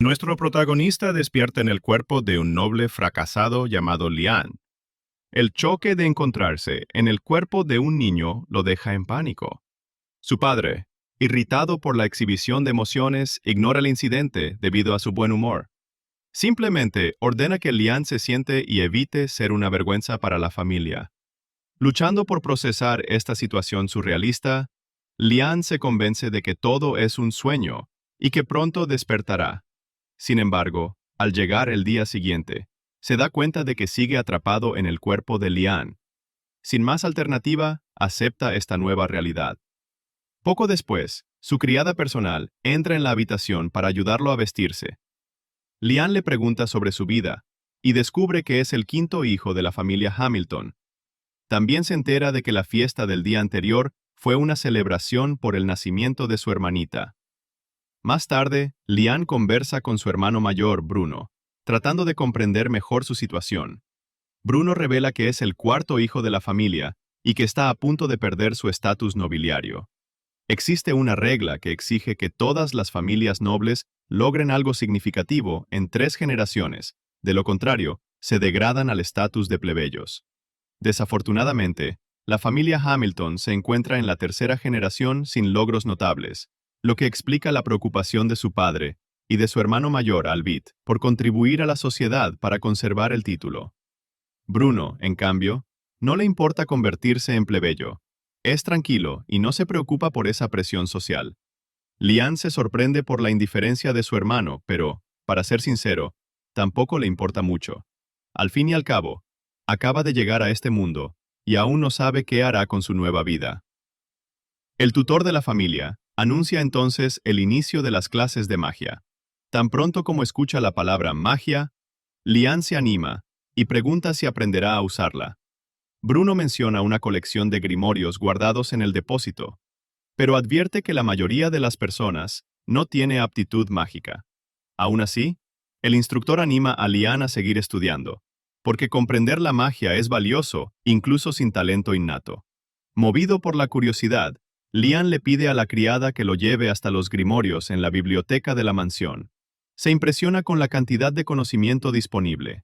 Nuestro protagonista despierta en el cuerpo de un noble fracasado llamado Lian. El choque de encontrarse en el cuerpo de un niño lo deja en pánico. Su padre, irritado por la exhibición de emociones, ignora el incidente debido a su buen humor. Simplemente ordena que Lian se siente y evite ser una vergüenza para la familia. Luchando por procesar esta situación surrealista, Lian se convence de que todo es un sueño y que pronto despertará. Sin embargo, al llegar el día siguiente, se da cuenta de que sigue atrapado en el cuerpo de Lian. Sin más alternativa, acepta esta nueva realidad. Poco después, su criada personal entra en la habitación para ayudarlo a vestirse. Lian le pregunta sobre su vida y descubre que es el quinto hijo de la familia Hamilton. También se entera de que la fiesta del día anterior fue una celebración por el nacimiento de su hermanita. Más tarde, Lian conversa con su hermano mayor, Bruno, tratando de comprender mejor su situación. Bruno revela que es el cuarto hijo de la familia y que está a punto de perder su estatus nobiliario. Existe una regla que exige que todas las familias nobles logren algo significativo en 3 generaciones, de lo contrario, se degradan al estatus de plebeyos. Desafortunadamente, la familia Hamilton se encuentra en la 3ª generación sin logros notables, lo que explica la preocupación de su padre y de su hermano mayor, Albit, por contribuir a la sociedad para conservar el título. Bruno, en cambio, no le importa convertirse en plebeyo. Es tranquilo y no se preocupa por esa presión social. Lian se sorprende por la indiferencia de su hermano, pero, para ser sincero, tampoco le importa mucho. Al fin y al cabo, acaba de llegar a este mundo y aún no sabe qué hará con su nueva vida. El tutor de la familia anuncia entonces el inicio de las clases de magia. Tan pronto como escucha la palabra magia, Lian se anima y pregunta si aprenderá a usarla. Bruno menciona una colección de grimorios guardados en el depósito, pero advierte que la mayoría de las personas no tiene aptitud mágica. Aún así, el instructor anima a Lian a seguir estudiando, porque comprender la magia es valioso, incluso sin talento innato. Movido por la curiosidad, Lian le pide a la criada que lo lleve hasta los grimorios en la biblioteca de la mansión. Se impresiona con la cantidad de conocimiento disponible.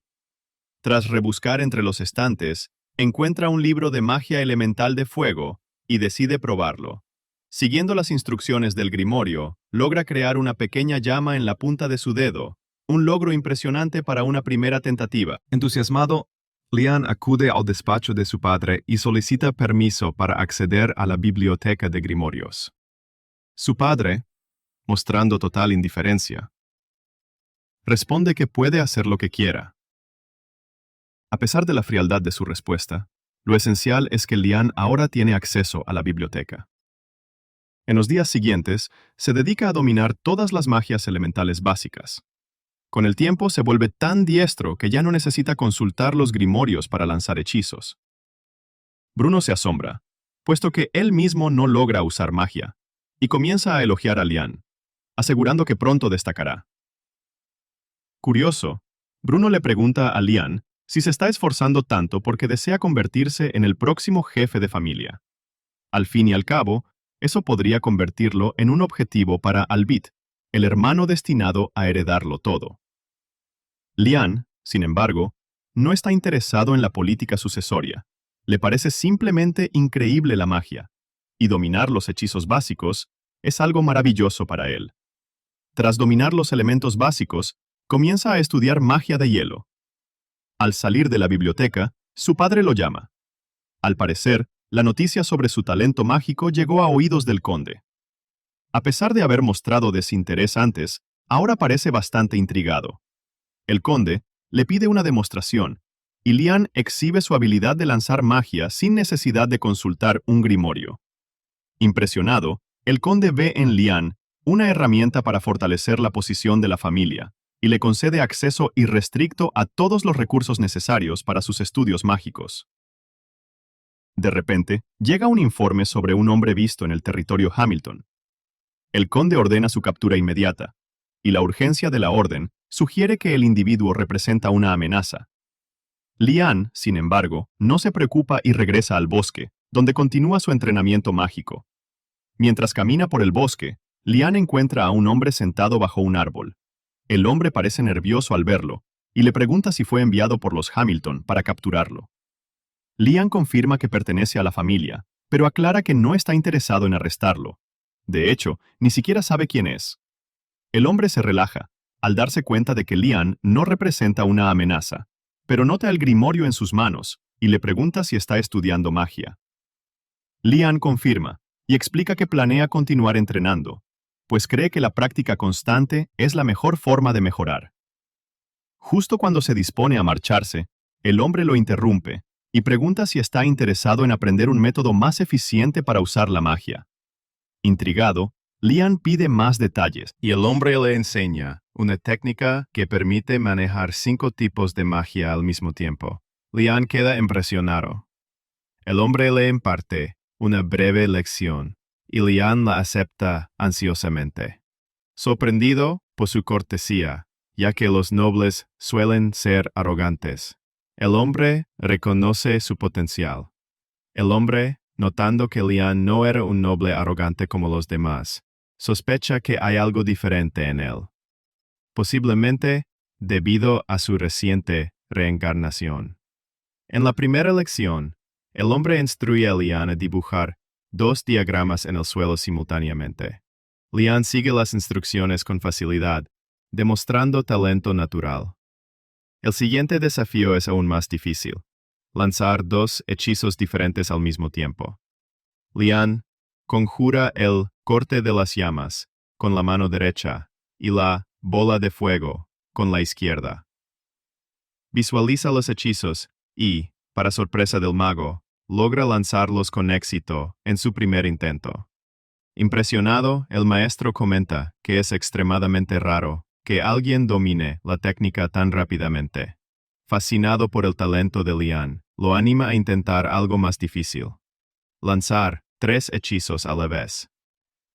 Tras rebuscar entre los estantes, encuentra un libro de magia elemental de fuego y decide probarlo. Siguiendo las instrucciones del grimorio, logra crear una pequeña llama en la punta de su dedo, un logro impresionante para una primera tentativa. Entusiasmado, Lian acude al despacho de su padre y solicita permiso para acceder a la biblioteca de grimorios. Su padre, mostrando total indiferencia, responde que puede hacer lo que quiera. A pesar de la frialdad de su respuesta, lo esencial es que Lian ahora tiene acceso a la biblioteca. En los días siguientes, se dedica a dominar todas las magias elementales básicas. Con el tiempo se vuelve tan diestro que ya no necesita consultar los grimorios para lanzar hechizos. Bruno se asombra, puesto que él mismo no logra usar magia, y comienza a elogiar a Lian, asegurando que pronto destacará. Curioso, Bruno le pregunta a Lian si se está esforzando tanto porque desea convertirse en el próximo jefe de familia. Al fin y al cabo, eso podría convertirlo en un objetivo para Albit, el hermano destinado a heredarlo todo. Lian, sin embargo, no está interesado en la política sucesoria. Le parece simplemente increíble la magia, y dominar los hechizos básicos es algo maravilloso para él. Tras dominar los elementos básicos, comienza a estudiar magia de hielo. Al salir de la biblioteca, su padre lo llama. Al parecer, la noticia sobre su talento mágico llegó a oídos del conde. A pesar de haber mostrado desinterés antes, ahora parece bastante intrigado. El conde le pide una demostración, y Lian exhibe su habilidad de lanzar magia sin necesidad de consultar un grimorio. Impresionado, el conde ve en Lian una herramienta para fortalecer la posición de la familia, y le concede acceso irrestricto a todos los recursos necesarios para sus estudios mágicos. De repente, llega un informe sobre un hombre visto en el territorio Hamilton. El conde ordena su captura inmediata, y la urgencia de la orden sugiere que el individuo representa una amenaza. Lian, sin embargo, no se preocupa y regresa al bosque, donde continúa su entrenamiento mágico. Mientras camina por el bosque, Lian encuentra a un hombre sentado bajo un árbol. El hombre parece nervioso al verlo, y le pregunta si fue enviado por los Hamilton para capturarlo. Lian confirma que pertenece a la familia, pero aclara que no está interesado en arrestarlo. De hecho, ni siquiera sabe quién es. El hombre se relaja, al darse cuenta de que Lian no representa una amenaza, pero nota el grimorio en sus manos y le pregunta si está estudiando magia. Lian confirma y explica que planea continuar entrenando, pues cree que la práctica constante es la mejor forma de mejorar. Justo cuando se dispone a marcharse, el hombre lo interrumpe y pregunta si está interesado en aprender un método más eficiente para usar la magia. Intrigado, Lian pide más detalles y el hombre le enseña una técnica que permite manejar 5 tipos de magia al mismo tiempo. Lian queda impresionado. El hombre le imparte una breve lección y Lian la acepta ansiosamente. Sorprendido por su cortesía, ya que los nobles suelen ser arrogantes, el hombre reconoce su potencial. El hombre, notando que Lian no era un noble arrogante como los demás, sospecha que hay algo diferente en él. Posiblemente debido a su reciente reencarnación. En la primera lección, el hombre instruye a Lian a dibujar 2 diagramas en el suelo simultáneamente. Lian sigue las instrucciones con facilidad, demostrando talento natural. El siguiente desafío es aún más difícil: lanzar 2 hechizos diferentes al mismo tiempo. Lian conjura el corte de las llamas con la mano derecha y la bola de fuego con la izquierda. Visualiza los hechizos y, para sorpresa del mago, logra lanzarlos con éxito en su primer intento. Impresionado, el maestro comenta que es extremadamente raro que alguien domine la técnica tan rápidamente. Fascinado por el talento de Lian, lo anima a intentar algo más difícil: lanzar 3 hechizos a la vez.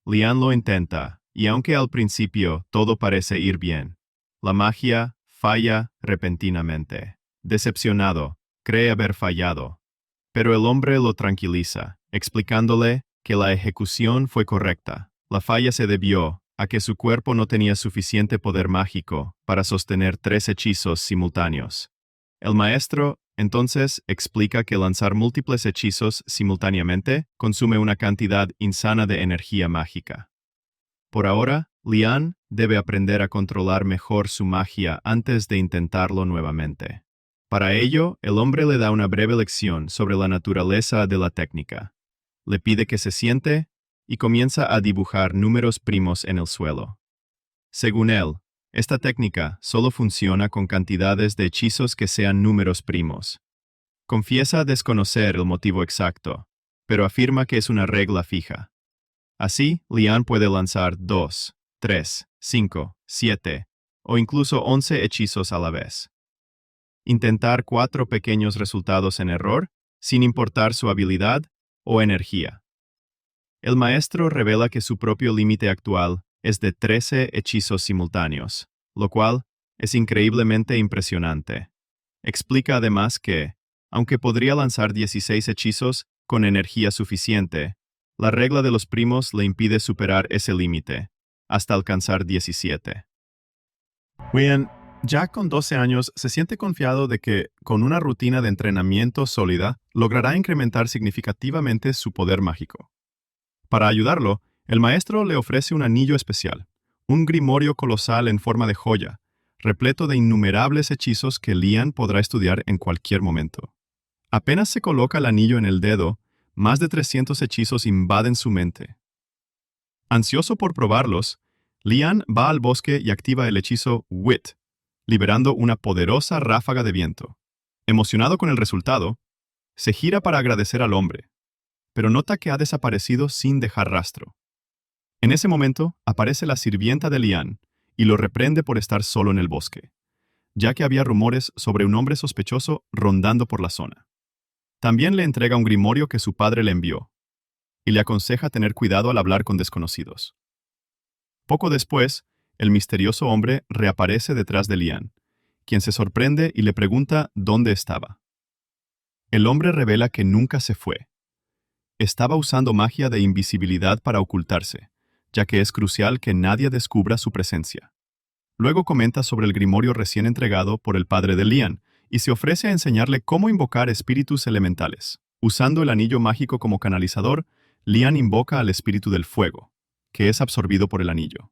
Lian lo intenta, y aunque al principio todo parece ir bien, la magia falla repentinamente. Decepcionado, cree haber fallado, pero el hombre lo tranquiliza, explicándole que la ejecución fue correcta. La falla se debió a que su cuerpo no tenía suficiente poder mágico para sostener 3 hechizos simultáneos. El maestro, entonces, explica que lanzar múltiples hechizos simultáneamente consume una cantidad insana de energía mágica. Por ahora, Lian debe aprender a controlar mejor su magia antes de intentarlo nuevamente. Para ello, el hombre le da una breve lección sobre la naturaleza de la técnica. Le pide que se siente y comienza a dibujar números primos en el suelo. Según él, esta técnica solo funciona con cantidades de hechizos que sean números primos. Confiesa desconocer el motivo exacto, pero afirma que es una regla fija. Así, Lian puede lanzar 2, 3, 5, 7 o incluso 11 hechizos a la vez. Intentar 4 pequeños resultados en error, sin importar su habilidad o energía. El maestro revela que su propio límite actual es de 13 hechizos simultáneos, lo cual es increíblemente impresionante. Explica además que, aunque podría lanzar 16 hechizos con energía suficiente, la regla de los primos le impide superar ese límite, hasta alcanzar 17. Lian, ya con 12 años, se siente confiado de que, con una rutina de entrenamiento sólida, logrará incrementar significativamente su poder mágico. Para ayudarlo, el maestro le ofrece un anillo especial, un grimorio colosal en forma de joya, repleto de innumerables hechizos que Lian podrá estudiar en cualquier momento. Apenas se coloca el anillo en el dedo, más de 300 hechizos invaden su mente. Ansioso por probarlos, Lian va al bosque y activa el hechizo Wit, liberando una poderosa ráfaga de viento. Emocionado con el resultado, se gira para agradecer al hombre, pero nota que ha desaparecido sin dejar rastro. En ese momento, aparece la sirvienta de Lian y lo reprende por estar solo en el bosque, ya que había rumores sobre un hombre sospechoso rondando por la zona. También le entrega un grimorio que su padre le envió, y le aconseja tener cuidado al hablar con desconocidos. Poco después, el misterioso hombre reaparece detrás de Lian, quien se sorprende y le pregunta dónde estaba. El hombre revela que nunca se fue. Estaba usando magia de invisibilidad para ocultarse, ya que es crucial que nadie descubra su presencia. Luego comenta sobre el grimorio recién entregado por el padre de Lian y se ofrece a enseñarle cómo invocar espíritus elementales. Usando el anillo mágico como canalizador, Lian invoca al espíritu del fuego, que es absorbido por el anillo.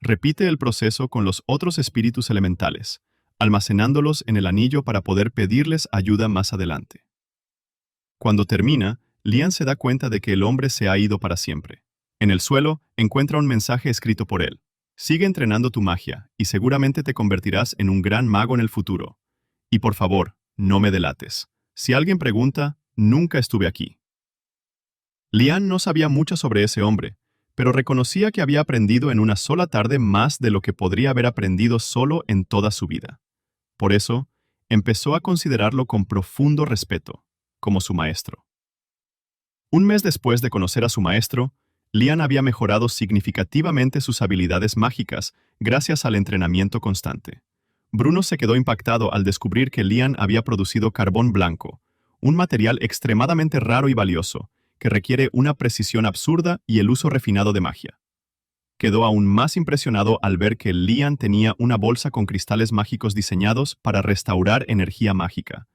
Repite el proceso con los otros espíritus elementales, almacenándolos en el anillo para poder pedirles ayuda más adelante. Cuando termina, Lian se da cuenta de que el hombre se ha ido para siempre. En el suelo, encuentra un mensaje escrito por él. Sigue entrenando tu magia, y seguramente te convertirás en un gran mago en el futuro. Y por favor, no me delates. Si alguien pregunta, nunca estuve aquí. Lian no sabía mucho sobre ese hombre, pero reconocía que había aprendido en una sola tarde más de lo que podría haber aprendido solo en toda su vida. Por eso, empezó a considerarlo con profundo respeto, como su maestro. Un mes después de conocer a su maestro, Lian había mejorado significativamente sus habilidades mágicas gracias al entrenamiento constante. Bruno se quedó impactado al descubrir que Lian había producido carbón blanco, un material extremadamente raro y valioso, que requiere una precisión absurda y el uso refinado de magia. Quedó aún más impresionado al ver que Lian tenía una bolsa con cristales mágicos diseñados para restaurar energía mágica,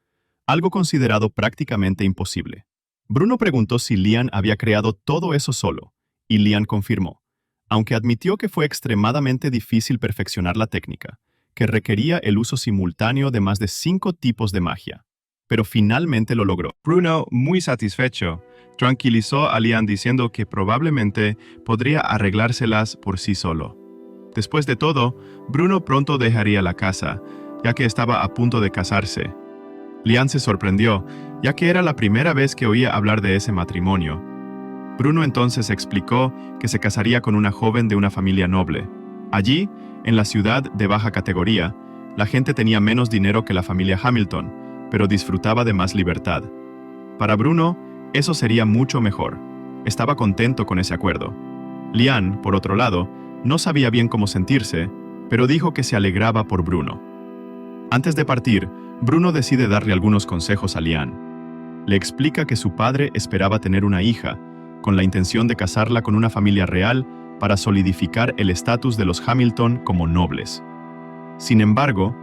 algo considerado prácticamente imposible. Bruno preguntó si Lian había creado todo eso solo, y Lian confirmó, aunque admitió que fue extremadamente difícil perfeccionar la técnica, que requería el uso simultáneo de más de 5 tipos de magia, pero finalmente lo logró. Bruno, muy satisfecho, tranquilizó a Lian diciendo que probablemente podría arreglárselas por sí solo. Después de todo, Bruno pronto dejaría la casa, ya que estaba a punto de casarse. Lian se sorprendió, ya que era la primera vez que oía hablar de ese matrimonio. Bruno entonces explicó que se casaría con una joven de una familia noble. Allí, en la ciudad de baja categoría, la gente tenía menos dinero que la familia Hamilton, pero disfrutaba de más libertad. Para Bruno, eso sería mucho mejor. Estaba contento con ese acuerdo. Lian, por otro lado, no sabía bien cómo sentirse, pero dijo que se alegraba por Bruno. Antes de partir, Bruno decide darle algunos consejos a Lian. Le explica que su padre esperaba tener una hija, con la intención de casarla con una familia real para solidificar el estatus de los Hamilton como nobles. Sin embargo,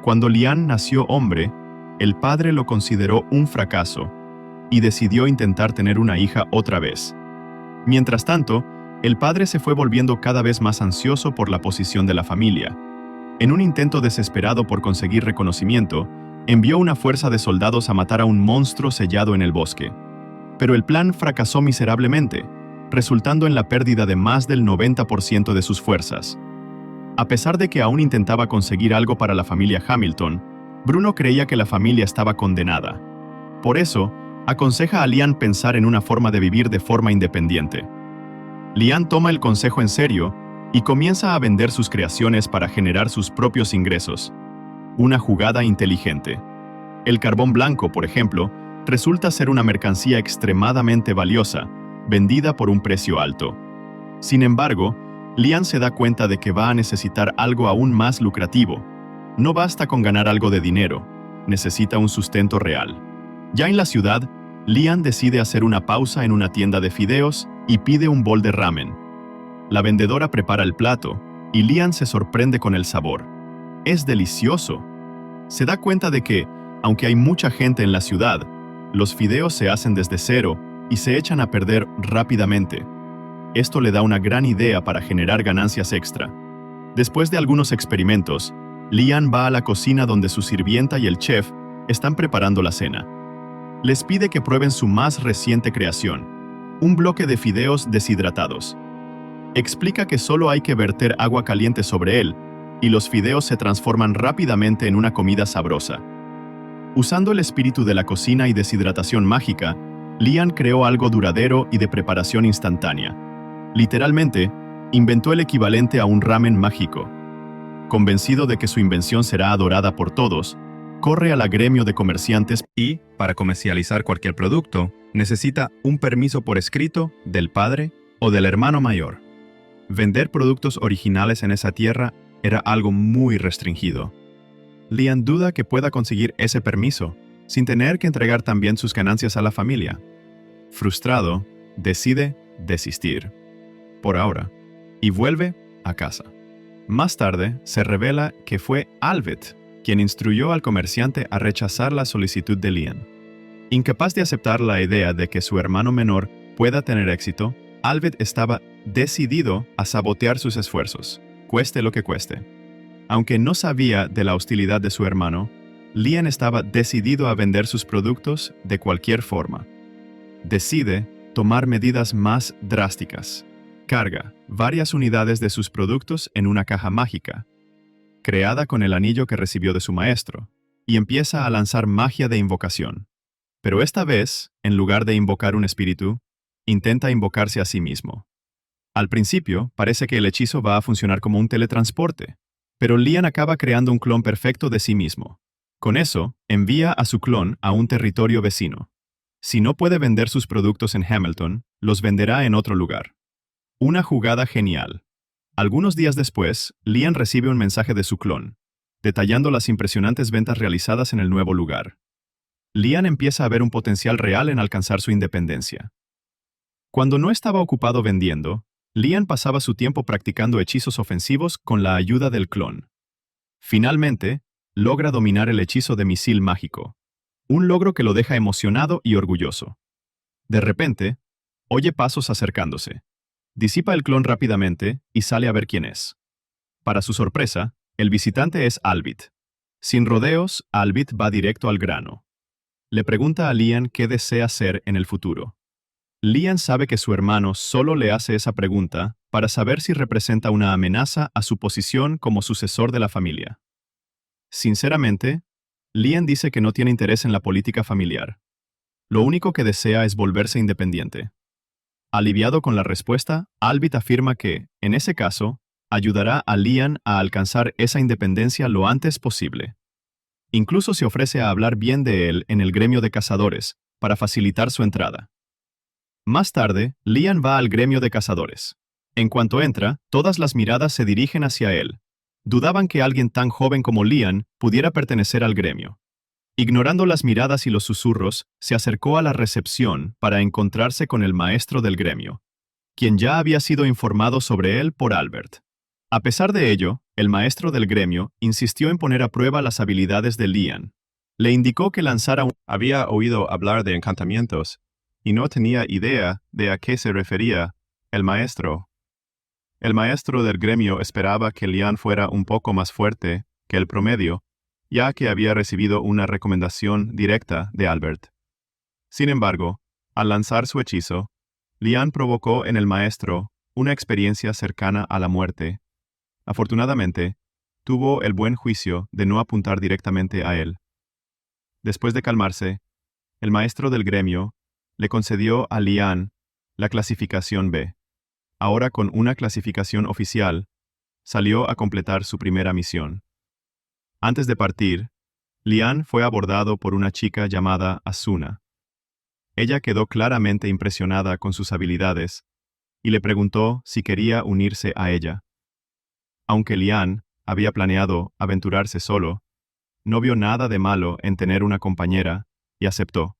cuando Lian nació hombre, el padre lo consideró un fracaso y decidió intentar tener una hija otra vez. Mientras tanto, el padre se fue volviendo cada vez más ansioso por la posición de la familia. En un intento desesperado por conseguir reconocimiento, envió una fuerza de soldados a matar a un monstruo sellado en el bosque. Pero el plan fracasó miserablemente, resultando en la pérdida de más del 90% de sus fuerzas. A pesar de que aún intentaba conseguir algo para la familia Hamilton, Bruno creía que la familia estaba condenada. Por eso, aconseja a Lian pensar en una forma de vivir de forma independiente. Lian toma el consejo en serio y comienza a vender sus creaciones para generar sus propios ingresos. Una jugada inteligente. El carbón blanco, por ejemplo, resulta ser una mercancía extremadamente valiosa, vendida por un precio alto. Sin embargo, Lian se da cuenta de que va a necesitar algo aún más lucrativo. No basta con ganar algo de dinero, necesita un sustento real. Ya en la ciudad, Lian decide hacer una pausa en una tienda de fideos y pide un bol de ramen. La vendedora prepara el plato y Lian se sorprende con el sabor. Es delicioso. Se da cuenta de que, aunque hay mucha gente en la ciudad, los fideos se hacen desde cero y se echan a perder rápidamente. Esto le da una gran idea para generar ganancias extra. Después de algunos experimentos, Lian va a la cocina donde su sirvienta y el chef están preparando la cena. Les pide que prueben su más reciente creación, un bloque de fideos deshidratados. Explica que solo hay que verter agua caliente sobre él, y los fideos se transforman rápidamente en una comida sabrosa. Usando el espíritu de la cocina y deshidratación mágica, Lian creó algo duradero y de preparación instantánea. Literalmente, inventó el equivalente a un ramen mágico. Convencido de que su invención será adorada por todos, corre al gremio de comerciantes y, para comercializar cualquier producto, necesita un permiso por escrito del padre o del hermano mayor. Vender productos originales en esa tierra era algo muy restringido. Lian duda que pueda conseguir ese permiso, sin tener que entregar también sus ganancias a la familia. Frustrado, decide desistir, por ahora, y vuelve a casa. Más tarde, se revela que fue Albert quien instruyó al comerciante a rechazar la solicitud de Lian. Incapaz de aceptar la idea de que su hermano menor pueda tener éxito, Albert estaba decidido a sabotear sus esfuerzos, cueste lo que cueste. Aunque no sabía de la hostilidad de su hermano, Lian estaba decidido a vender sus productos de cualquier forma. Decide tomar medidas más drásticas. Carga varias unidades de sus productos en una caja mágica, creada con el anillo que recibió de su maestro, y empieza a lanzar magia de invocación. Pero esta vez, en lugar de invocar un espíritu, intenta invocarse a sí mismo. Al principio, parece que el hechizo va a funcionar como un teletransporte, pero Lian acaba creando un clon perfecto de sí mismo. Con eso, envía a su clon a un territorio vecino. Si no puede vender sus productos en Hamilton, los venderá en otro lugar. Una jugada genial. Algunos días después, Lian recibe un mensaje de su clon, detallando las impresionantes ventas realizadas en el nuevo lugar. Lian empieza a ver un potencial real en alcanzar su independencia. Cuando no estaba ocupado vendiendo, Lian pasaba su tiempo practicando hechizos ofensivos con la ayuda del clon. Finalmente, logra dominar el hechizo de misil mágico, un logro que lo deja emocionado y orgulloso. De repente, oye pasos acercándose. Disipa el clon rápidamente y sale a ver quién es. Para su sorpresa, el visitante es Albert. Sin rodeos, Albert va directo al grano. Le pregunta a Lian qué desea hacer en el futuro. Lian sabe que su hermano solo le hace esa pregunta para saber si representa una amenaza a su posición como sucesor de la familia. Sinceramente, Lian dice que no tiene interés en la política familiar. Lo único que desea es volverse independiente. Aliviado con la respuesta, Albert afirma que, en ese caso, ayudará a Lian a alcanzar esa independencia lo antes posible. Incluso se ofrece a hablar bien de él en el gremio de cazadores, para facilitar su entrada. Más tarde, Lian va al gremio de cazadores. En cuanto entra, todas las miradas se dirigen hacia él. Dudaban que alguien tan joven como Lian pudiera pertenecer al gremio. Ignorando las miradas y los susurros, se acercó a la recepción para encontrarse con el maestro del gremio, quien ya había sido informado sobre él por Albert. A pesar de ello, el maestro del gremio insistió en poner a prueba las habilidades de Lian. Le indicó que lanzara un... Había oído hablar de encantamientos, y no tenía idea de a qué se refería el maestro. El maestro del gremio esperaba que Lian fuera un poco más fuerte que el promedio, ya que había recibido una recomendación directa de Albert. Sin embargo, al lanzar su hechizo, Lian provocó en el maestro una experiencia cercana a la muerte. Afortunadamente, tuvo el buen juicio de no apuntar directamente a él. Después de calmarse, el maestro del gremio le concedió a Lian la clasificación B. Ahora con una clasificación oficial, salió a completar su primera misión. Antes de partir, Lian fue abordado por una chica llamada Asuna. Ella quedó claramente impresionada con sus habilidades y le preguntó si quería unirse a ella. Aunque Lian había planeado aventurarse solo, no vio nada de malo en tener una compañera y aceptó.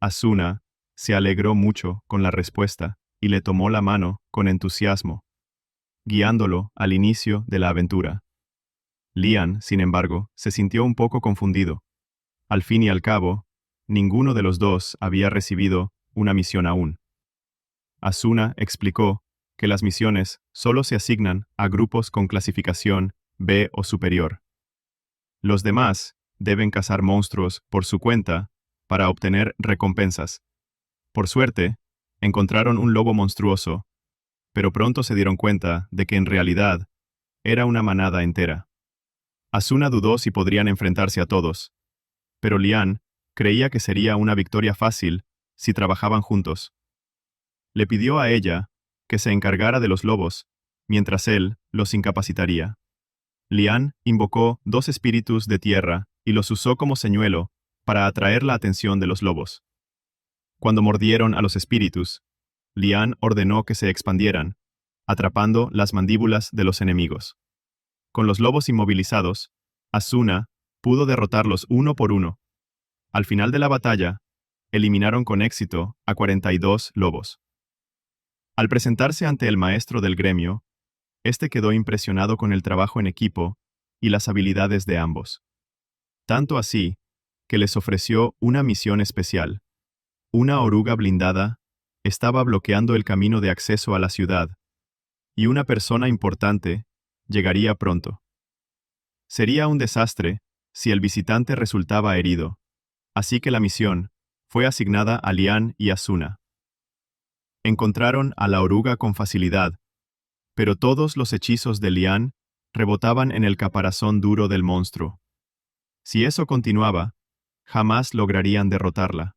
Asuna se alegró mucho con la respuesta y le tomó la mano con entusiasmo, guiándolo al inicio de la aventura. Lian, sin embargo, se sintió un poco confundido. Al fin y al cabo, ninguno de los dos había recibido una misión aún. Asuna explicó que las misiones solo se asignan a grupos con clasificación B o superior. Los demás deben cazar monstruos por su cuenta para obtener recompensas. Por suerte, encontraron un lobo monstruoso, pero pronto se dieron cuenta de que en realidad era una manada entera. Asuna dudó si podrían enfrentarse a todos, pero Lian creía que sería una victoria fácil si trabajaban juntos. Le pidió a ella que se encargara de los lobos, mientras él los incapacitaría. Lian invocó 2 espíritus de tierra y los usó como señuelo para atraer la atención de los lobos. Cuando mordieron a los espíritus, Lian ordenó que se expandieran, atrapando las mandíbulas de los enemigos. Con los lobos inmovilizados, Asuna pudo derrotarlos uno por uno. Al final de la batalla, eliminaron con éxito a 42 lobos. Al presentarse ante el maestro del gremio, Este quedó impresionado con el trabajo en equipo y las habilidades de ambos. Tanto así, que les ofreció una misión especial. Una oruga blindada estaba bloqueando el camino de acceso a la ciudad, y una persona importante llegaría pronto. Sería un desastre si el visitante resultaba herido, así que la misión fue asignada a Lian y Asuna. Encontraron a la oruga con facilidad, pero todos los hechizos de Lian rebotaban en el caparazón duro del monstruo. Si eso continuaba, jamás lograrían derrotarla.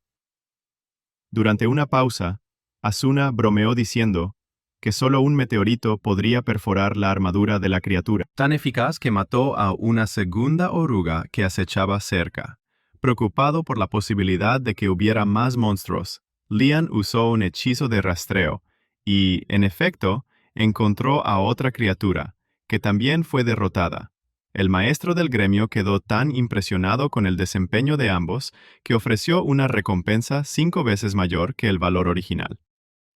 Durante una pausa, Asuna bromeó diciendo que solo un meteorito podría perforar la armadura de la criatura, tan eficaz que mató a una segunda oruga que acechaba cerca. Preocupado por la posibilidad de que hubiera más monstruos, Lian usó un hechizo de rastreo y, en efecto, encontró a otra criatura, que también fue derrotada. El maestro del gremio quedó tan impresionado con el desempeño de ambos que ofreció una recompensa 5 veces mayor que el valor original.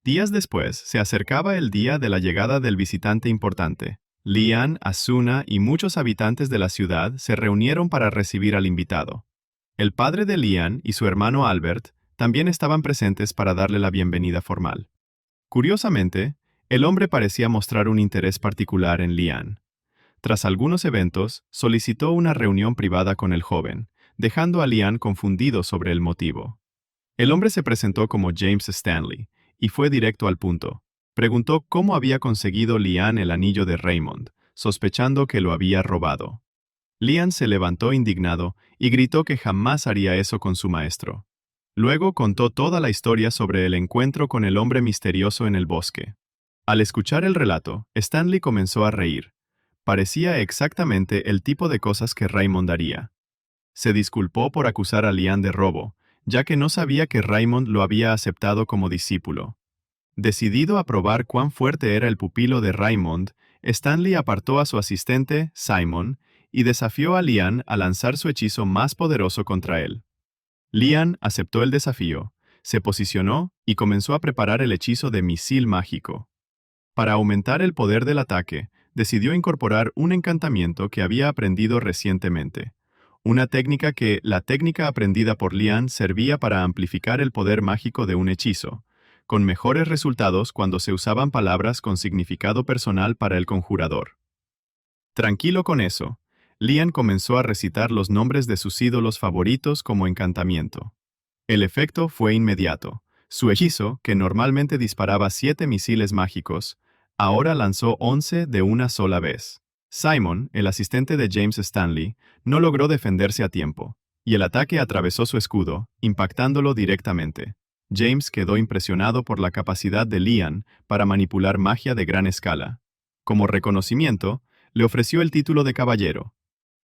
Días después, se acercaba el día de la llegada del visitante importante. Lian, Asuna y muchos habitantes de la ciudad se reunieron para recibir al invitado. El padre de Lian y su hermano Albert también estaban presentes para darle la bienvenida formal. Curiosamente, el hombre parecía mostrar un interés particular en Lian. Tras algunos eventos, solicitó una reunión privada con el joven, dejando a Lian confundido sobre el motivo. El hombre se presentó como James Stanley, y fue directo al punto. Preguntó cómo había conseguido Lian el anillo de Raymond, sospechando que lo había robado. Lian se levantó indignado y gritó que jamás haría eso con su maestro. Luego contó toda la historia sobre el encuentro con el hombre misterioso en el bosque. Al escuchar el relato, Stanley comenzó a reír. Parecía exactamente el tipo de cosas que Raymond haría. Se disculpó por acusar a Lian de robo, ya que no sabía que Raymond lo había aceptado como discípulo. Decidido a probar cuán fuerte era el pupilo de Raymond, Stanley apartó a su asistente, Simon, y desafió a Lian a lanzar su hechizo más poderoso contra él. Lian aceptó el desafío, se posicionó y comenzó a preparar el hechizo de misil mágico. Para aumentar el poder del ataque, decidió incorporar un encantamiento que había aprendido recientemente. Una técnica que la técnica aprendida por Lian servía para amplificar el poder mágico de un hechizo, con mejores resultados cuando se usaban palabras con significado personal para el conjurador. Tranquilo con eso, Lian comenzó a recitar los nombres de sus ídolos favoritos como encantamiento. El efecto fue inmediato. Su hechizo, que normalmente disparaba 7 misiles mágicos, ahora lanzó 11 de una sola vez. Simon, el asistente de James Stanley, no logró defenderse a tiempo, y el ataque atravesó su escudo, impactándolo directamente. James quedó impresionado por la capacidad de Lian para manipular magia de gran escala. Como reconocimiento, le ofreció el título de caballero.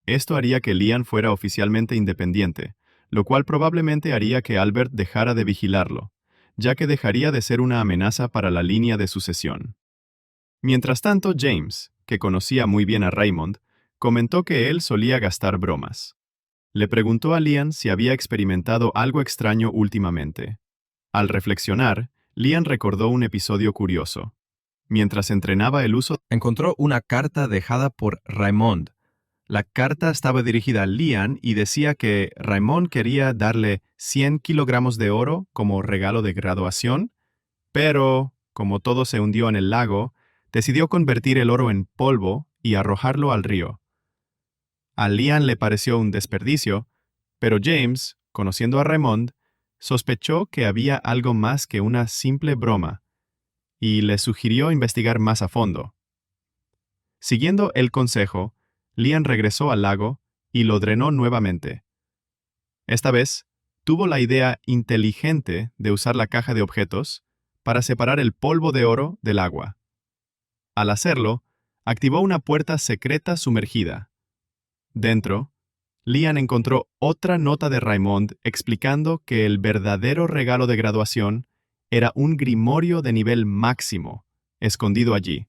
Esto haría que Lian fuera oficialmente independiente, lo cual probablemente haría que Albert dejara de vigilarlo, ya que dejaría de ser una amenaza para la línea de sucesión. Mientras tanto, James, que conocía muy bien a Raymond, comentó que él solía gastar bromas. Le preguntó a Lian si había experimentado algo extraño últimamente. Al reflexionar, Lian recordó un episodio curioso. Mientras entrenaba el uso, encontró una carta dejada por Raymond. La carta estaba dirigida a Lian y decía que Raymond quería darle 100 kilogramos de oro como regalo de graduación, pero, como todo se hundió en el lago, decidió convertir el oro en polvo y arrojarlo al río. A Lian le pareció un desperdicio, pero James, conociendo a Raymond, sospechó que había algo más que una simple broma, y le sugirió investigar más a fondo. Siguiendo el consejo, Lian regresó al lago y lo drenó nuevamente. Esta vez, tuvo la idea inteligente de usar la caja de objetos para separar el polvo de oro del agua. Al hacerlo, activó una puerta secreta sumergida. Dentro, Lian encontró otra nota de Raymond explicando que el verdadero regalo de graduación era un grimorio de nivel máximo, escondido allí.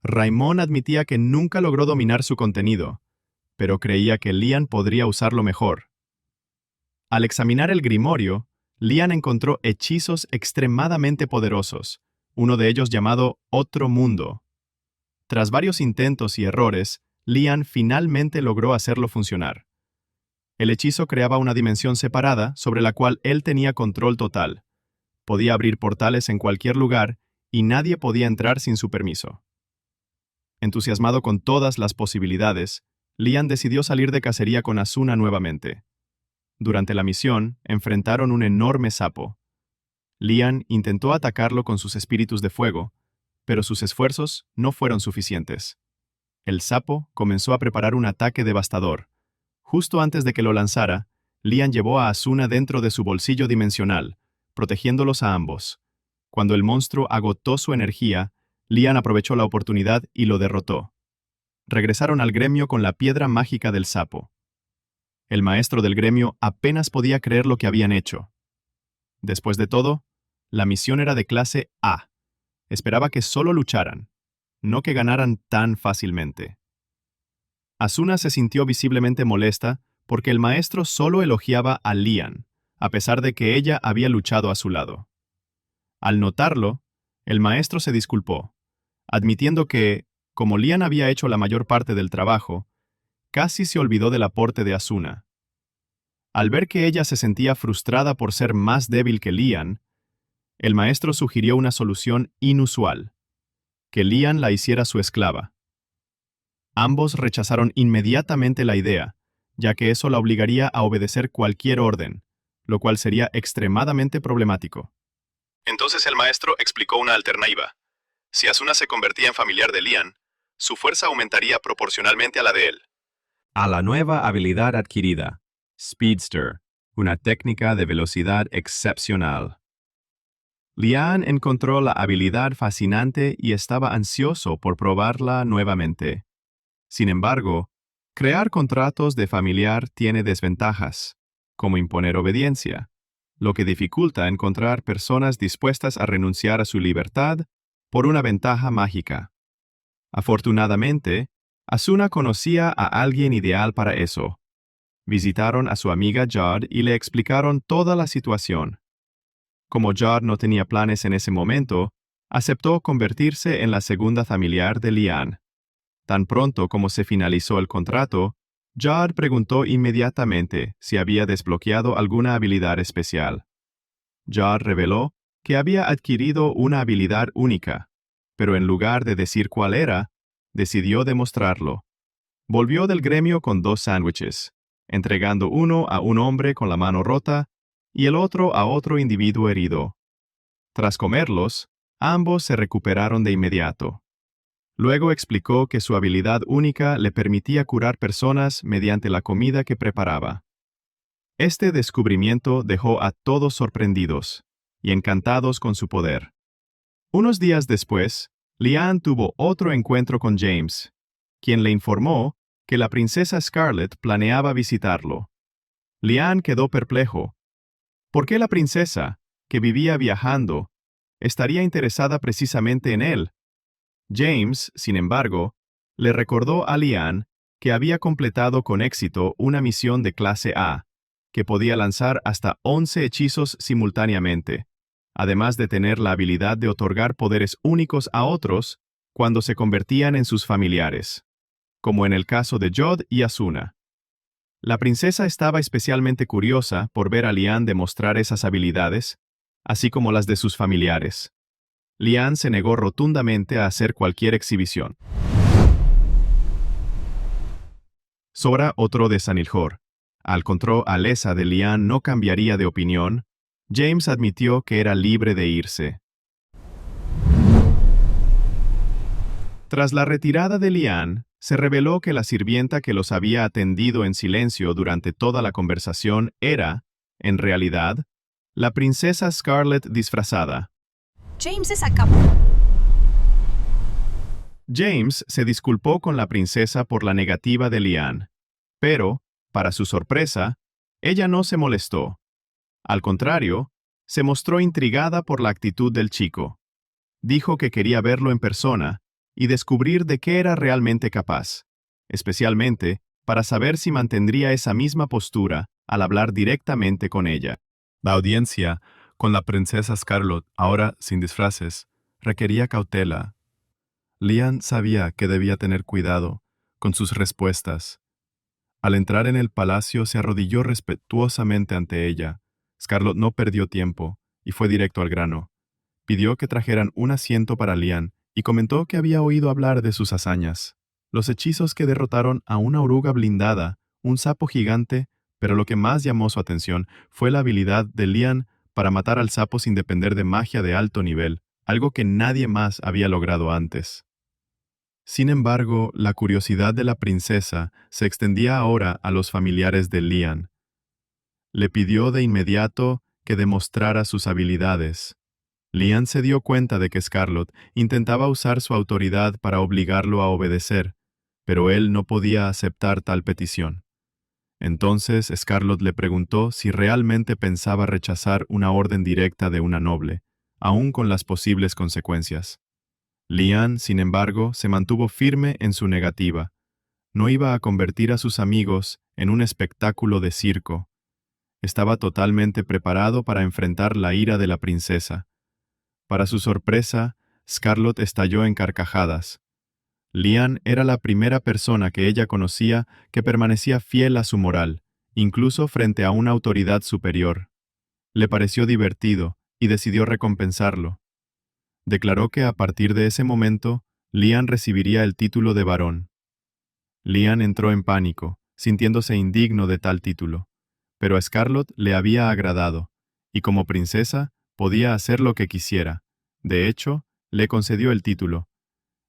Raymond admitía que nunca logró dominar su contenido, pero creía que Lian podría usarlo mejor. Al examinar el grimorio, Lian encontró hechizos extremadamente poderosos, uno de ellos llamado Otro Mundo. Tras varios intentos y errores, Lian finalmente logró hacerlo funcionar. El hechizo creaba una dimensión separada sobre la cual él tenía control total. Podía abrir portales en cualquier lugar y nadie podía entrar sin su permiso. Entusiasmado con todas las posibilidades, Lian decidió salir de cacería con Asuna nuevamente. Durante la misión, enfrentaron un enorme sapo. Lian intentó atacarlo con sus espíritus de fuego, pero sus esfuerzos no fueron suficientes. El sapo comenzó a preparar un ataque devastador. Justo antes de que lo lanzara, Lian llevó a Asuna dentro de su bolsillo dimensional, protegiéndolos a ambos. Cuando el monstruo agotó su energía, Lian aprovechó la oportunidad y lo derrotó. Regresaron al gremio con la piedra mágica del sapo. El maestro del gremio apenas podía creer lo que habían hecho. Después de todo, la misión era de clase A. Esperaba que solo lucharan, no que ganaran tan fácilmente. Asuna se sintió visiblemente molesta porque el maestro solo elogiaba a Lian, a pesar de que ella había luchado a su lado. Al notarlo, el maestro se disculpó, admitiendo que, como Lian había hecho la mayor parte del trabajo, casi se olvidó del aporte de Asuna. Al ver que ella se sentía frustrada por ser más débil que Lian, el maestro sugirió una solución inusual: que Lian la hiciera su esclava. Ambos rechazaron inmediatamente la idea, ya que eso la obligaría a obedecer cualquier orden, lo cual sería extremadamente problemático. Entonces el maestro explicó una alternativa. Si Asuna se convertía en familiar de Lian, su fuerza aumentaría proporcionalmente a la de él. A la nueva habilidad adquirida, Speedster, una técnica de velocidad excepcional. Lian encontró la habilidad fascinante y estaba ansioso por probarla nuevamente. Sin embargo, crear contratos de familiar tiene desventajas, como imponer obediencia, lo que dificulta encontrar personas dispuestas a renunciar a su libertad por una ventaja mágica. Afortunadamente, Asuna conocía a alguien ideal para eso. Visitaron a su amiga Jod y le explicaron toda la situación. Como Jod no tenía planes en ese momento, aceptó convertirse en la segunda familiar de Lian. Tan pronto como se finalizó el contrato, Jod preguntó inmediatamente si había desbloqueado alguna habilidad especial. Jod reveló que había adquirido una habilidad única, pero en lugar de decir cuál era, decidió demostrarlo. Volvió del gremio con 2 sándwiches, entregando uno a un hombre con la mano rota y el otro a otro individuo herido. Tras comerlos, ambos se recuperaron de inmediato. Luego explicó que su habilidad única le permitía curar personas mediante la comida que preparaba. Este descubrimiento dejó a todos sorprendidos y encantados con su poder. Unos días después, Lian tuvo otro encuentro con James, quien le informó que la princesa Scarlet planeaba visitarlo. Lian quedó perplejo. ¿Por qué la princesa, que vivía viajando, estaría interesada precisamente en él? James, sin embargo, le recordó a Lian que había completado con éxito una misión de clase A, que podía lanzar hasta 11 hechizos simultáneamente, además de tener la habilidad de otorgar poderes únicos a otros cuando se convertían en sus familiares, como en el caso de Jod y Asuna. La princesa estaba especialmente curiosa por ver a Lian demostrar esas habilidades, así como las de sus familiares. Lian se negó rotundamente a hacer cualquier exhibición. Sora, otro de Sanilhor. Al encontrar a Lesa de Lian no cambiaría de opinión, James admitió que era libre de irse. Tras la retirada de Lian, se reveló que la sirvienta que los había atendido en silencio durante toda la conversación era, en realidad, la princesa Scarlet disfrazada. James es acabó. James se disculpó con la princesa por la negativa de Lian, pero, para su sorpresa, ella no se molestó. Al contrario, se mostró intrigada por la actitud del chico. Dijo que quería verlo en persona y descubrir de qué era realmente capaz, especialmente para saber si mantendría esa misma postura al hablar directamente con ella. La audiencia, con la princesa Scarlet, ahora sin disfraces, requería cautela. Lian sabía que debía tener cuidado con sus respuestas. Al entrar en el palacio se arrodilló respetuosamente ante ella. Scarlett no perdió tiempo y fue directo al grano. Pidió que trajeran un asiento para Lian y comentó que había oído hablar de sus hazañas. Los hechizos que derrotaron a una oruga blindada, un sapo gigante, pero lo que más llamó su atención fue la habilidad de Lian para matar al sapo sin depender de magia de alto nivel, algo que nadie más había logrado antes. Sin embargo, la curiosidad de la princesa se extendía ahora a los familiares de Lian. Le pidió de inmediato que demostrara sus habilidades. Lian se dio cuenta de que Scarlett intentaba usar su autoridad para obligarlo a obedecer, pero él no podía aceptar tal petición. Entonces Scarlett le preguntó si realmente pensaba rechazar una orden directa de una noble, aun con las posibles consecuencias. Lian, sin embargo, se mantuvo firme en su negativa. No iba a convertir a sus amigos en un espectáculo de circo. Estaba totalmente preparado para enfrentar la ira de la princesa. Para su sorpresa, Scarlett estalló en carcajadas. Lian era la primera persona que ella conocía que permanecía fiel a su moral, incluso frente a una autoridad superior. Le pareció divertido y decidió recompensarlo. Declaró que a partir de ese momento, Lian recibiría el título de varón. Lian entró en pánico, sintiéndose indigno de tal título. Pero a Scarlett le había agradado, y como princesa podía hacer lo que quisiera. De hecho, le concedió el título.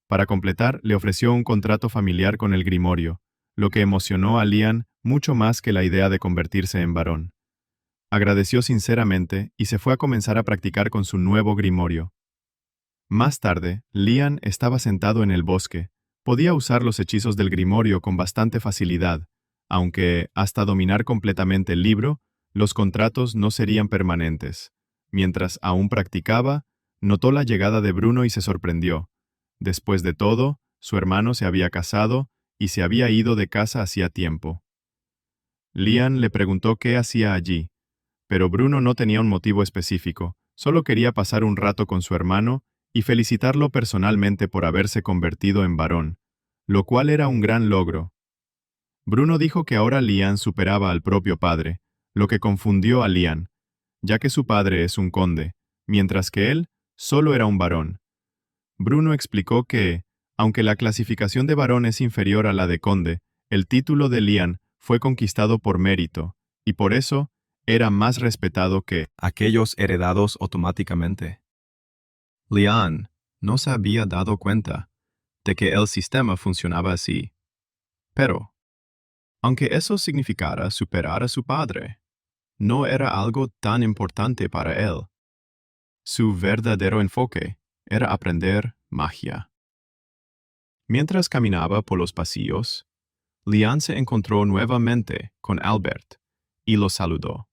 Para completar, le ofreció un contrato familiar con el grimorio, lo que emocionó a Lian mucho más que la idea de convertirse en varón. Agradeció sinceramente y se fue a comenzar a practicar con su nuevo grimorio. Más tarde, Lian estaba sentado en el bosque. Podía usar los hechizos del grimorio con bastante facilidad, aunque, hasta dominar completamente el libro, los contratos no serían permanentes. Mientras aún practicaba, notó la llegada de Bruno y se sorprendió. Después de todo, su hermano se había casado y se había ido de casa hacía tiempo. Lian le preguntó qué hacía allí, pero Bruno no tenía un motivo específico, solo quería pasar un rato con su hermano y felicitarlo personalmente por haberse convertido en varón, lo cual era un gran logro. Bruno dijo que ahora Lian superaba al propio padre, lo que confundió a Lian, ya que su padre es un conde, mientras que él solo era un varón. Bruno explicó que, aunque la clasificación de varón es inferior a la de conde, el título de Lian fue conquistado por mérito, y por eso era más respetado que aquellos heredados automáticamente. Lian no se había dado cuenta de que el sistema funcionaba así. Pero, aunque eso significara superar a su padre, no era algo tan importante para él. Su verdadero enfoque era aprender magia. Mientras caminaba por los pasillos, Lian se encontró nuevamente con Albert y lo saludó.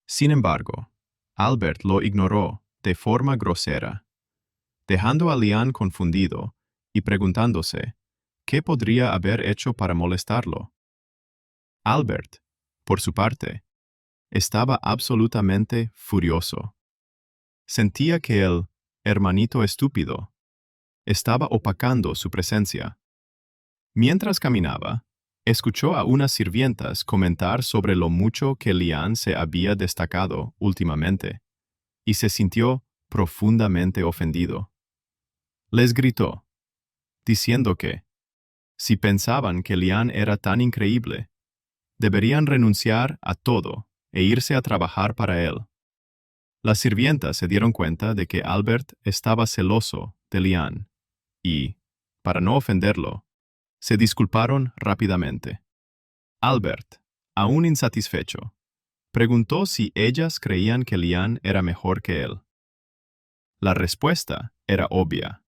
Sin embargo, Albert lo ignoró de forma grosera, dejando a Lian confundido y preguntándose qué podría haber hecho para molestarlo. Albert, por su parte, estaba absolutamente furioso. Sentía que el hermanito estúpido estaba opacando su presencia. Mientras caminaba, escuchó a unas sirvientas comentar sobre lo mucho que Lian se había destacado últimamente, y se sintió profundamente ofendido. Les gritó, diciendo que, si pensaban que Lian era tan increíble, deberían renunciar a todo e irse a trabajar para él. Las sirvientas se dieron cuenta de que Albert estaba celoso de Lian, y, para no ofenderlo, se disculparon rápidamente. Albert, aún insatisfecho, preguntó si ellas creían que Lian era mejor que él. La respuesta era obvia.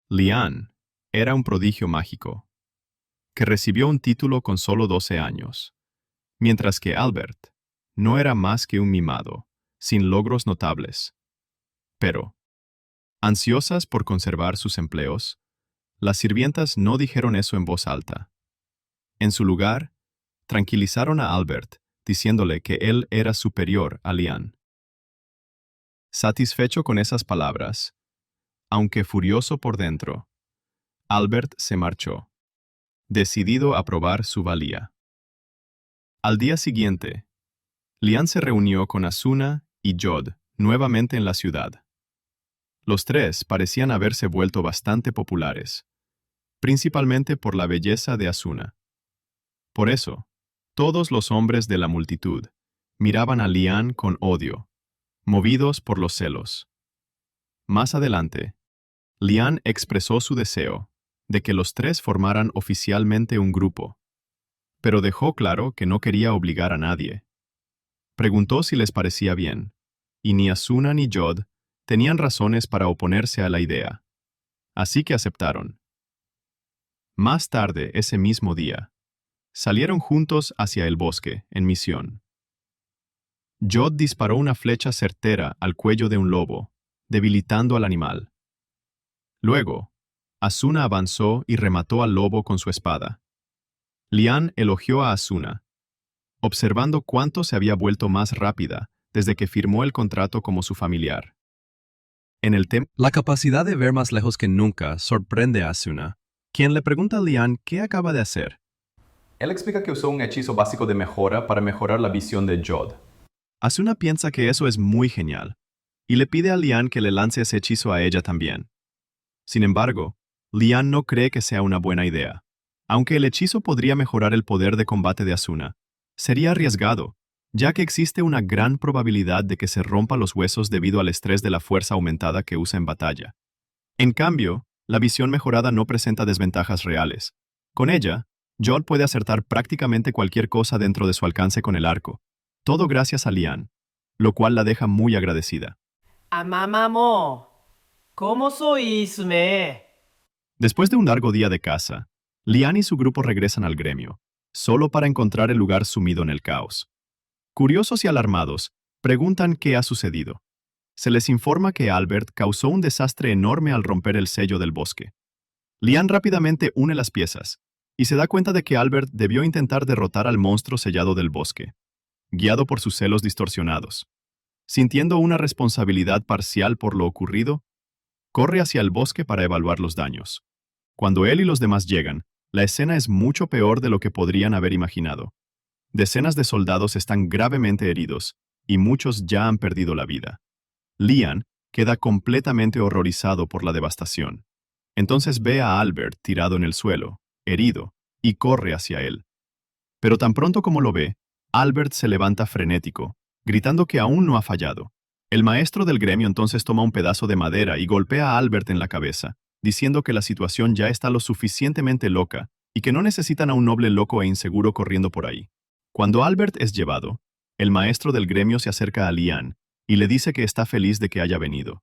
Lian era un prodigio mágico, que recibió un título con solo 12 años, mientras que Albert no era más que un mimado, sin logros notables. Pero, ansiosas por conservar sus empleos, las sirvientas no dijeron eso en voz alta. En su lugar, tranquilizaron a Albert, diciéndole que él era superior a Lian. Satisfecho con esas palabras, aunque furioso por dentro, Albert se marchó, decidido a probar su valía. Al día siguiente, Lian se reunió con Asuna y Jod nuevamente en la ciudad. Los tres parecían haberse vuelto bastante populares, principalmente por la belleza de Asuna. Por eso, todos los hombres de la multitud miraban a Lian con odio, movidos por los celos. Más adelante, Lian expresó su deseo de que los tres formaran oficialmente un grupo, pero dejó claro que no quería obligar a nadie. Preguntó si les parecía bien, y ni Asuna ni Jod tenían razones para oponerse a la idea, así que aceptaron. Más tarde, ese mismo día, salieron juntos hacia el bosque, en misión. Jod disparó una flecha certera al cuello de un lobo, debilitando al animal. Luego, Asuna avanzó y remató al lobo con su espada. Lian elogió a Asuna, observando cuánto se había vuelto más rápida desde que firmó el contrato como su familiar. En el templo, la capacidad de ver más lejos que nunca sorprende a Asuna, quien le pregunta a Lian qué acaba de hacer. Él explica que usó un hechizo básico de mejora para mejorar la visión de Jod. Asuna piensa que eso es muy genial, y le pide a Lian que le lance ese hechizo a ella también. Sin embargo, Lian no cree que sea una buena idea. Aunque el hechizo podría mejorar el poder de combate de Asuna, sería arriesgado, ya que existe una gran probabilidad de que se rompa los huesos debido al estrés de la fuerza aumentada que usa en batalla. En cambio, la visión mejorada no presenta desventajas reales. Con ella, Jod puede acertar prácticamente cualquier cosa dentro de su alcance con el arco, todo gracias a Lian, lo cual la deja muy agradecida. Mamá mo, ¿cómo soy, Isme? Después de un largo día de caza, Lian y su grupo regresan al gremio, solo para encontrar el lugar sumido en el caos. Curiosos y alarmados, preguntan qué ha sucedido. Se les informa que Albert causó un desastre enorme al romper el sello del bosque. Lian rápidamente une las piezas, y se da cuenta de que Albert debió intentar derrotar al monstruo sellado del bosque, guiado por sus celos distorsionados. Sintiendo una responsabilidad parcial por lo ocurrido, corre hacia el bosque para evaluar los daños. Cuando él y los demás llegan, la escena es mucho peor de lo que podrían haber imaginado. Decenas de soldados están gravemente heridos, y muchos ya han perdido la vida. Lian queda completamente horrorizado por la devastación. Entonces ve a Albert tirado en el suelo, herido, y corre hacia él. Pero tan pronto como lo ve, Albert se levanta frenético, gritando que aún no ha fallado. El maestro del gremio entonces toma un pedazo de madera y golpea a Albert en la cabeza, diciendo que la situación ya está lo suficientemente loca y que no necesitan a un noble loco e inseguro corriendo por ahí. Cuando Albert es llevado, el maestro del gremio se acerca a Lian y le dice que está feliz de que haya venido.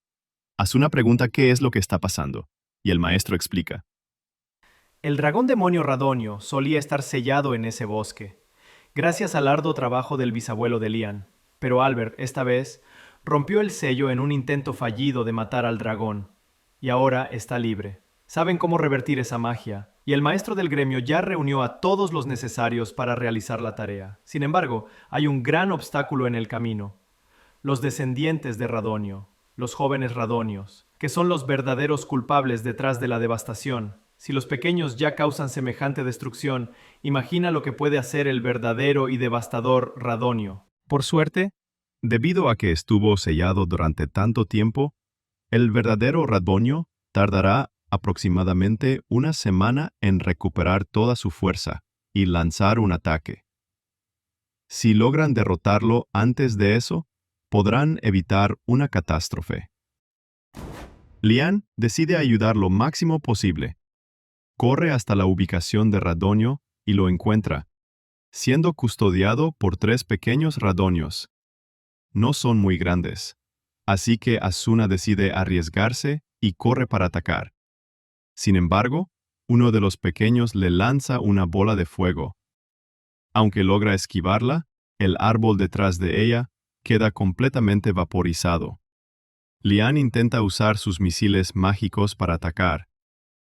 Asuna pregunta qué es lo que está pasando, y el maestro explica. El dragón demonio Radonio solía estar sellado en ese bosque, gracias al arduo trabajo del bisabuelo de Lian. Pero Albert, esta vez, rompió el sello en un intento fallido de matar al dragón, y ahora está libre. Saben cómo revertir esa magia, y el maestro del gremio ya reunió a todos los necesarios para realizar la tarea. Sin embargo, hay un gran obstáculo en el camino. Los descendientes de Radonio, los jóvenes Radonios, que son los verdaderos culpables detrás de la devastación. Si los pequeños ya causan semejante destrucción, imagina lo que puede hacer el verdadero y devastador Radonio. Por suerte, debido a que estuvo sellado durante tanto tiempo, el verdadero Radonio tardará aproximadamente una semana en recuperar toda su fuerza y lanzar un ataque. Si logran derrotarlo antes de eso, podrán evitar una catástrofe. Lian decide ayudar lo máximo posible. Corre hasta la ubicación de Radonio y lo encuentra, siendo custodiado por 3 pequeños Radonios. No son muy grandes, así que Asuna decide arriesgarse y corre para atacar. Sin embargo, uno de los pequeños le lanza una bola de fuego. Aunque logra esquivarla, el árbol detrás de ella queda completamente vaporizado. Lian intenta usar sus misiles mágicos para atacar,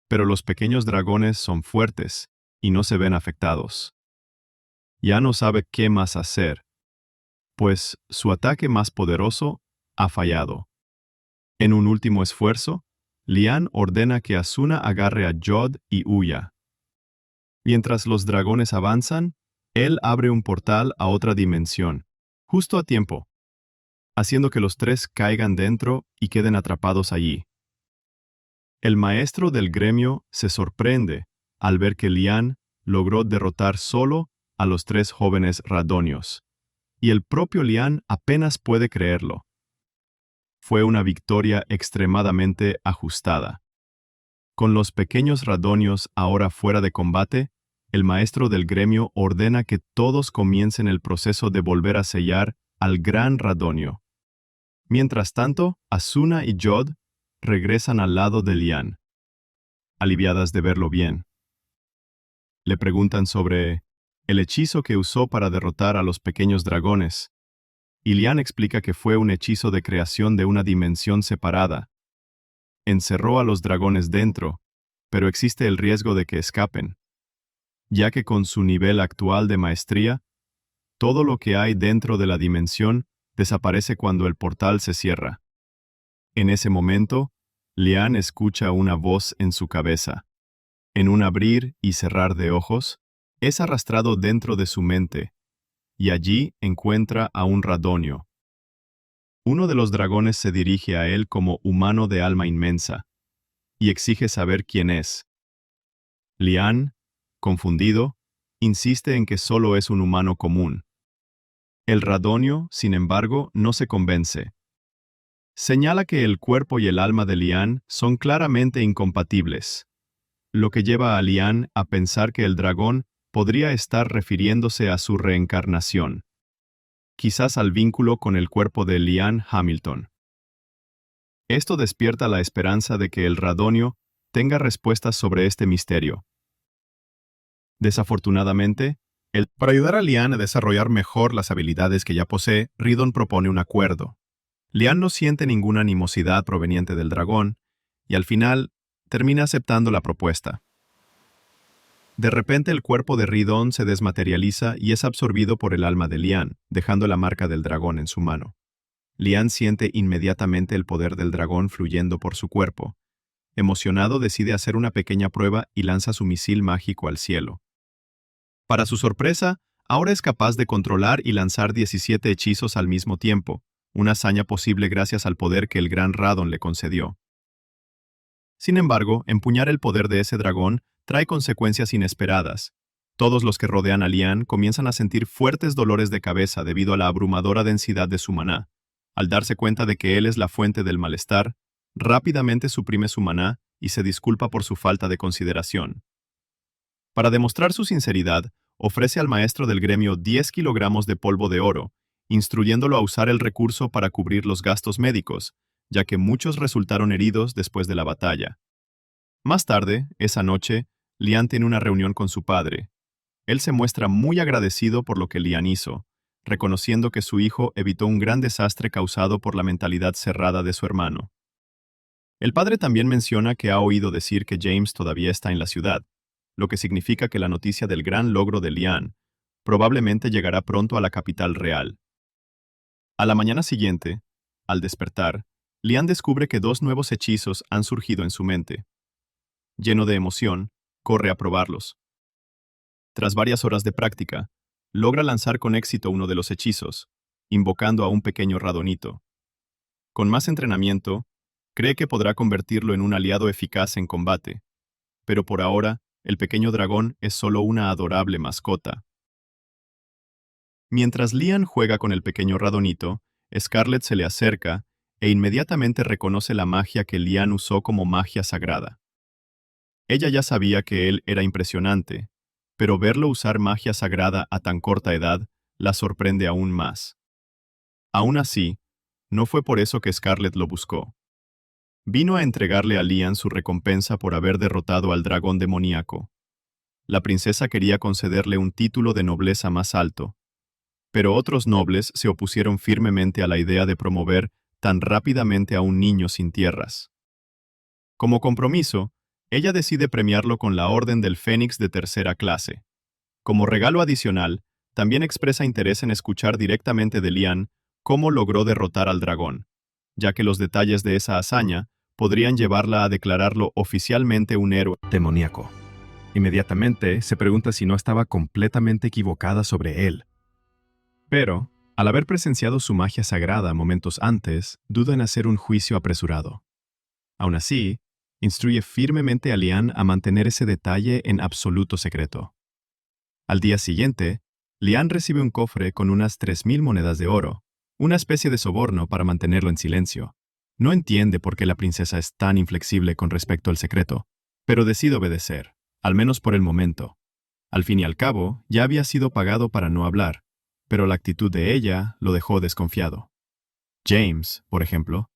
pero los pequeños dragones son fuertes y no se ven afectados. Ya no sabe qué más hacer, pues su ataque más poderoso ha fallado. En un último esfuerzo, Lian ordena que Asuna agarre a Jod y huya. Mientras los dragones avanzan, él abre un portal a otra dimensión, justo a tiempo, haciendo que los tres caigan dentro y queden atrapados allí. El maestro del gremio se sorprende al ver que Lian logró derrotar solo a los tres jóvenes radonios, y el propio Lian apenas puede creerlo. Fue una victoria extremadamente ajustada. Con los pequeños radonios ahora fuera de combate, el maestro del gremio ordena que todos comiencen el proceso de volver a sellar al gran radonio. Mientras tanto, Asuna y Jod regresan al lado de Lian, aliviadas de verlo bien. Le preguntan sobre el hechizo que usó para derrotar a los pequeños dragones, y Lian explica que fue un hechizo de creación de una dimensión separada. Encerró a los dragones dentro, pero existe el riesgo de que escapen, ya que con su nivel actual de maestría, todo lo que hay dentro de la dimensión desaparece cuando el portal se cierra. En ese momento, Lian escucha una voz en su cabeza. En un abrir y cerrar de ojos, es arrastrado dentro de su mente, y allí encuentra a un radonio. Uno de los dragones se dirige a él como humano de alma inmensa, y exige saber quién es. Lian, confundido, insiste en que solo es un humano común. El radonio, sin embargo, no se convence. Señala que el cuerpo y el alma de Lian son claramente incompatibles, lo que lleva a Lian a pensar que el dragón podría estar refiriéndose a su reencarnación, quizás al vínculo con el cuerpo de Lian Hamilton. Esto despierta la esperanza de que el radonio tenga respuestas sobre este misterio. Desafortunadamente, para ayudar a Lian a desarrollar mejor las habilidades que ya posee, Ridon propone un acuerdo. Lian no siente ninguna animosidad proveniente del dragón, y al final termina aceptando la propuesta. De repente el cuerpo de Ridon se desmaterializa y es absorbido por el alma de Lian, dejando la marca del dragón en su mano. Lian siente inmediatamente el poder del dragón fluyendo por su cuerpo. Emocionado, decide hacer una pequeña prueba y lanza su misil mágico al cielo. Para su sorpresa, ahora es capaz de controlar y lanzar 17 hechizos al mismo tiempo, una hazaña posible gracias al poder que el gran Radon le concedió. Sin embargo, empuñar el poder de ese dragón trae consecuencias inesperadas. Todos los que rodean a Lian comienzan a sentir fuertes dolores de cabeza debido a la abrumadora densidad de su maná. Al darse cuenta de que él es la fuente del malestar, rápidamente suprime su maná y se disculpa por su falta de consideración. Para demostrar su sinceridad, ofrece al maestro del gremio 10 kilogramos de polvo de oro, instruyéndolo a usar el recurso para cubrir los gastos médicos, ya que muchos resultaron heridos después de la batalla. Más tarde, esa noche, Lian tiene una reunión con su padre. Él se muestra muy agradecido por lo que Lian hizo, reconociendo que su hijo evitó un gran desastre causado por la mentalidad cerrada de su hermano. El padre también menciona que ha oído decir que James todavía está en la ciudad, lo que significa que la noticia del gran logro de Lian probablemente llegará pronto a la capital real. A la mañana siguiente, al despertar, Lian descubre que 2 nuevos hechizos han surgido en su mente. Lleno de emoción, corre a probarlos. Tras varias horas de práctica, logra lanzar con éxito uno de los hechizos, invocando a un pequeño radonito. Con más entrenamiento, cree que podrá convertirlo en un aliado eficaz en combate, pero por ahora, el pequeño dragón es solo una adorable mascota. Mientras Lian juega con el pequeño radonito, Scarlet se le acerca e inmediatamente reconoce la magia que Lian usó como magia sagrada. Ella ya sabía que él era impresionante, pero verlo usar magia sagrada a tan corta edad la sorprende aún más. Aún así, no fue por eso que Scarlet lo buscó. Vino a entregarle a Lian su recompensa por haber derrotado al dragón demoníaco. La princesa quería concederle un título de nobleza más alto, pero otros nobles se opusieron firmemente a la idea de promover tan rápidamente a un niño sin tierras. Como compromiso, ella decide premiarlo con la Orden del Fénix de tercera clase. Como regalo adicional, también expresa interés en escuchar directamente de Lian cómo logró derrotar al dragón, ya que los detalles de esa hazaña podrían llevarla a declararlo oficialmente un héroe demoníaco. Inmediatamente se pregunta si no estaba completamente equivocada sobre él. Pero, al haber presenciado su magia sagrada momentos antes, duda en hacer un juicio apresurado. Aún así, instruye firmemente a Lian a mantener ese detalle en absoluto secreto. Al día siguiente, Lian recibe un cofre con unas 3,000 monedas de oro, una especie de soborno para mantenerlo en silencio. No entiende por qué la princesa es tan inflexible con respecto al secreto, pero decide obedecer, al menos por el momento. Al fin y al cabo, ya había sido pagado para no hablar, pero la actitud de ella lo dejó desconfiado. James, por ejemplo,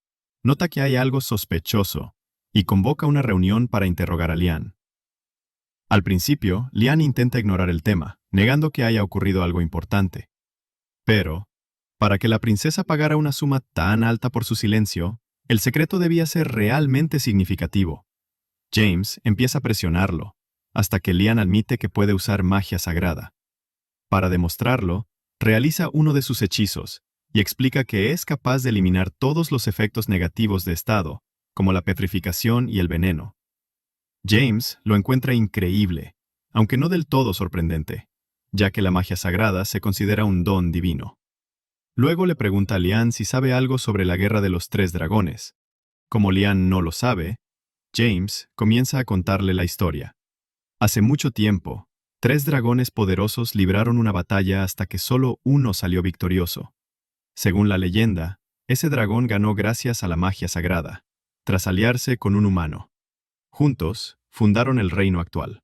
nota que hay algo sospechoso y convoca una reunión para interrogar a Lian. Al principio, Lian intenta ignorar el tema, negando que haya ocurrido algo importante. Pero, para que la princesa pagara una suma tan alta por su silencio, el secreto debía ser realmente significativo. James empieza a presionarlo, hasta que Lian admite que puede usar magia sagrada. Para demostrarlo, realiza uno de sus hechizos y explica que es capaz de eliminar todos los efectos negativos de estado, como la petrificación y el veneno. James lo encuentra increíble, aunque no del todo sorprendente, ya que la magia sagrada se considera un don divino. Luego le pregunta a Lian si sabe algo sobre la guerra de los 3 dragones. Como Lian no lo sabe, James comienza a contarle la historia. Hace mucho tiempo, 3 dragones poderosos libraron una batalla hasta que solo uno salió victorioso. Según la leyenda, ese dragón ganó gracias a la magia sagrada, tras aliarse con un humano. Juntos, fundaron el reino actual.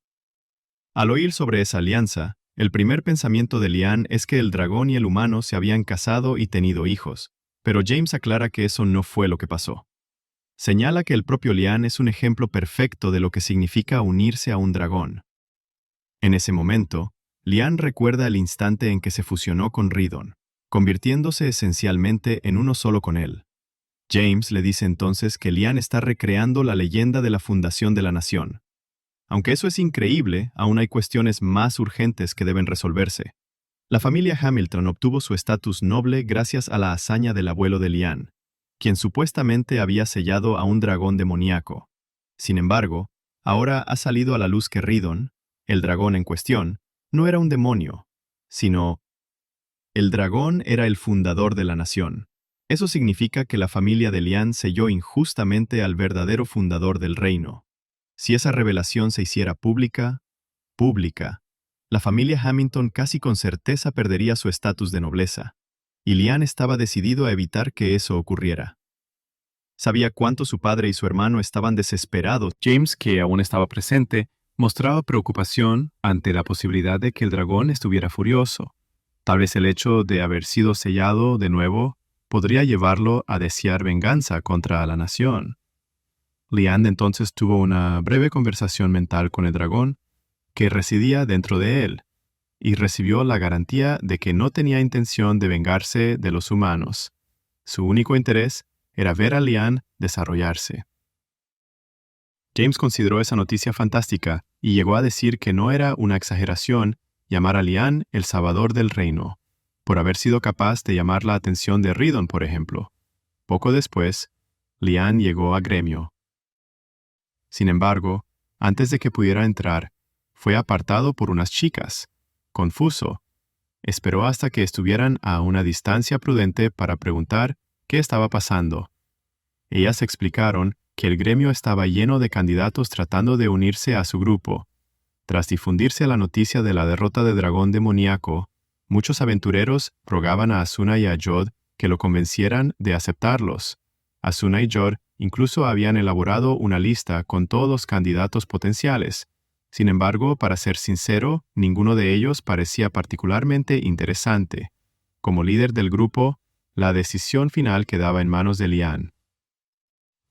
Al oír sobre esa alianza, el primer pensamiento de Lian es que el dragón y el humano se habían casado y tenido hijos, pero James aclara que eso no fue lo que pasó. Señala que el propio Lian es un ejemplo perfecto de lo que significa unirse a un dragón. En ese momento, Lian recuerda el instante en que se fusionó con Ridon, convirtiéndose esencialmente en uno solo con él. James le dice entonces que Lian está recreando la leyenda de la fundación de la nación. Aunque eso es increíble, aún hay cuestiones más urgentes que deben resolverse. La familia Hamilton obtuvo su estatus noble gracias a la hazaña del abuelo de Lian, quien supuestamente había sellado a un dragón demoníaco. Sin embargo, ahora ha salido a la luz que Ridon, el dragón en cuestión, no era un demonio, sino el dragón era el fundador de la nación. Eso significa que la familia de Lian selló injustamente al verdadero fundador del reino. Si esa revelación se hiciera pública, la familia Hamilton casi con certeza perdería su estatus de nobleza, y Lian estaba decidido a evitar que eso ocurriera. Sabía cuánto su padre y su hermano estaban desesperados. James, que aún estaba presente, mostraba preocupación ante la posibilidad de que el dragón estuviera furioso. Tal vez el hecho de haber sido sellado de nuevo podría llevarlo a desear venganza contra la nación. Lian entonces tuvo una breve conversación mental con el dragón, que residía dentro de él, y recibió la garantía de que no tenía intención de vengarse de los humanos. Su único interés era ver a Lian desarrollarse. James consideró esa noticia fantástica y llegó a decir que no era una exageración llamar a Lian el salvador del reino, por haber sido capaz de llamar la atención de Ridon, por ejemplo. Poco después, Lian llegó a Gremio. Sin embargo, antes de que pudiera entrar, fue apartado por unas chicas. Confuso, esperó hasta que estuvieran a una distancia prudente para preguntar qué estaba pasando. Ellas explicaron que el gremio estaba lleno de candidatos tratando de unirse a su grupo. Tras difundirse la noticia de la derrota del dragón demoníaco, muchos aventureros rogaban a Asuna y a Jod que lo convencieran de aceptarlos. Asuna y Jod incluso habían elaborado una lista con todos los candidatos potenciales. Sin embargo, para ser sincero, ninguno de ellos parecía particularmente interesante. Como líder del grupo, la decisión final quedaba en manos de Lian.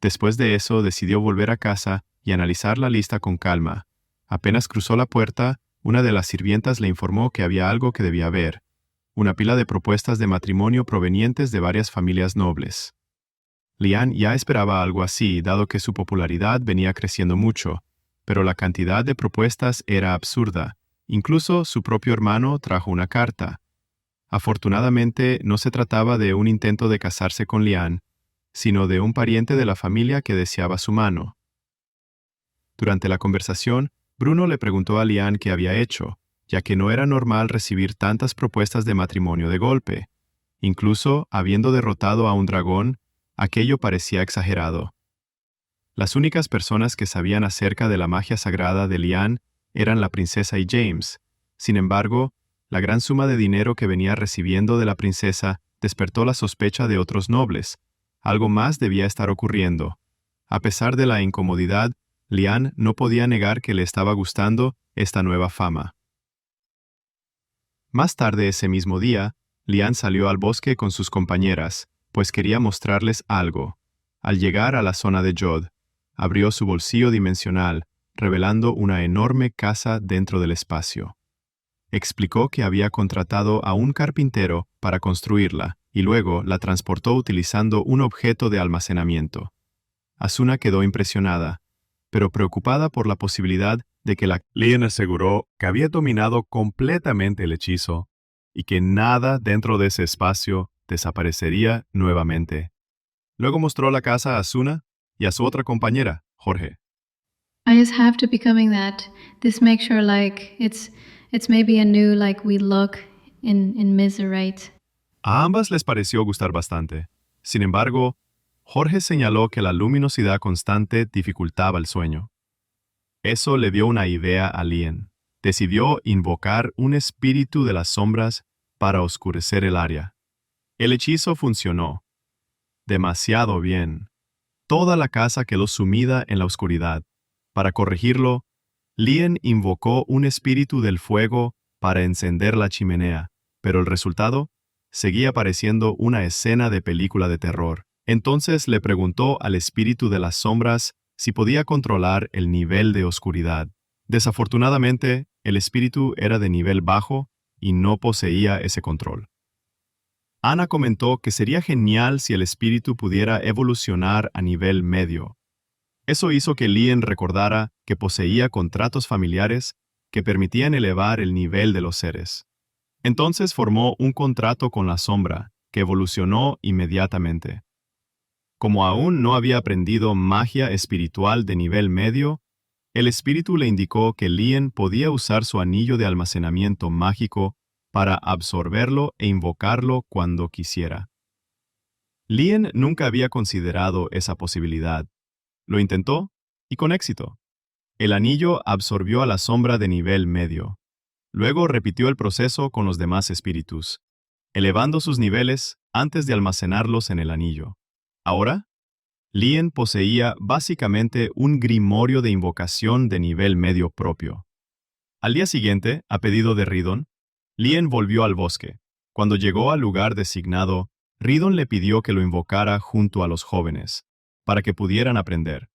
Después de eso, decidió volver a casa y analizar la lista con calma. Apenas cruzó la puerta, una de las sirvientas le informó que había algo que debía ver: una pila de propuestas de matrimonio provenientes de varias familias nobles. Lian ya esperaba algo así, dado que su popularidad venía creciendo mucho, pero la cantidad de propuestas era absurda. Incluso su propio hermano trajo una carta. Afortunadamente, no se trataba de un intento de casarse con Lian, sino de un pariente de la familia que deseaba su mano. Durante la conversación, Bruno le preguntó a Lian qué había hecho, ya que no era normal recibir tantas propuestas de matrimonio de golpe. Incluso, habiendo derrotado a un dragón, aquello parecía exagerado. Las únicas personas que sabían acerca de la magia sagrada de Lian eran la princesa y James. Sin embargo, la gran suma de dinero que venía recibiendo de la princesa despertó la sospecha de otros nobles. Algo más debía estar ocurriendo. A pesar de la incomodidad, Lian no podía negar que le estaba gustando esta nueva fama. Más tarde ese mismo día, Lian salió al bosque con sus compañeras, pues quería mostrarles algo. Al llegar a la zona de Jod, abrió su bolsillo dimensional, revelando una enorme casa dentro del espacio. Explicó que había contratado a un carpintero para construirla y luego la transportó utilizando un objeto de almacenamiento. Asuna quedó impresionada, pero preocupada por la posibilidad de que Lian aseguró que había dominado completamente el hechizo y que nada dentro de ese espacio desaparecería nuevamente. Luego mostró la casa a Asuna y a su otra compañera, Jorge. I just have to becoming that. This makes sure it's maybe a new we look in Miserite. A ambas les pareció gustar bastante. Sin embargo, Jorge señaló que la luminosidad constante dificultaba el sueño. Eso le dio una idea a Lian. Decidió invocar un espíritu de las sombras para oscurecer el área. El hechizo funcionó. Demasiado bien. Toda la casa quedó sumida en la oscuridad. Para corregirlo, Lian invocó un espíritu del fuego para encender la chimenea, pero el resultado seguía pareciendo una escena de película de terror. Entonces le preguntó al espíritu de las sombras si podía controlar el nivel de oscuridad. Desafortunadamente, el espíritu era de nivel bajo y no poseía ese control. Ana comentó que sería genial si el espíritu pudiera evolucionar a nivel medio. Eso hizo que Lian recordara que poseía contratos familiares que permitían elevar el nivel de los seres. Entonces formó un contrato con la sombra, que evolucionó inmediatamente. Como aún no había aprendido magia espiritual de nivel medio, el espíritu le indicó que Lian podía usar su anillo de almacenamiento mágico para absorberlo e invocarlo cuando quisiera. Lian nunca había considerado esa posibilidad. Lo intentó, y con éxito. El anillo absorbió a la sombra de nivel medio. Luego repitió el proceso con los demás espíritus, elevando sus niveles antes de almacenarlos en el anillo. Ahora, Lian poseía básicamente un grimorio de invocación de nivel medio propio. Al día siguiente, a pedido de Ridon, Lian volvió al bosque. Cuando llegó al lugar designado, Ridon le pidió que lo invocara junto a los jóvenes, para que pudieran aprender.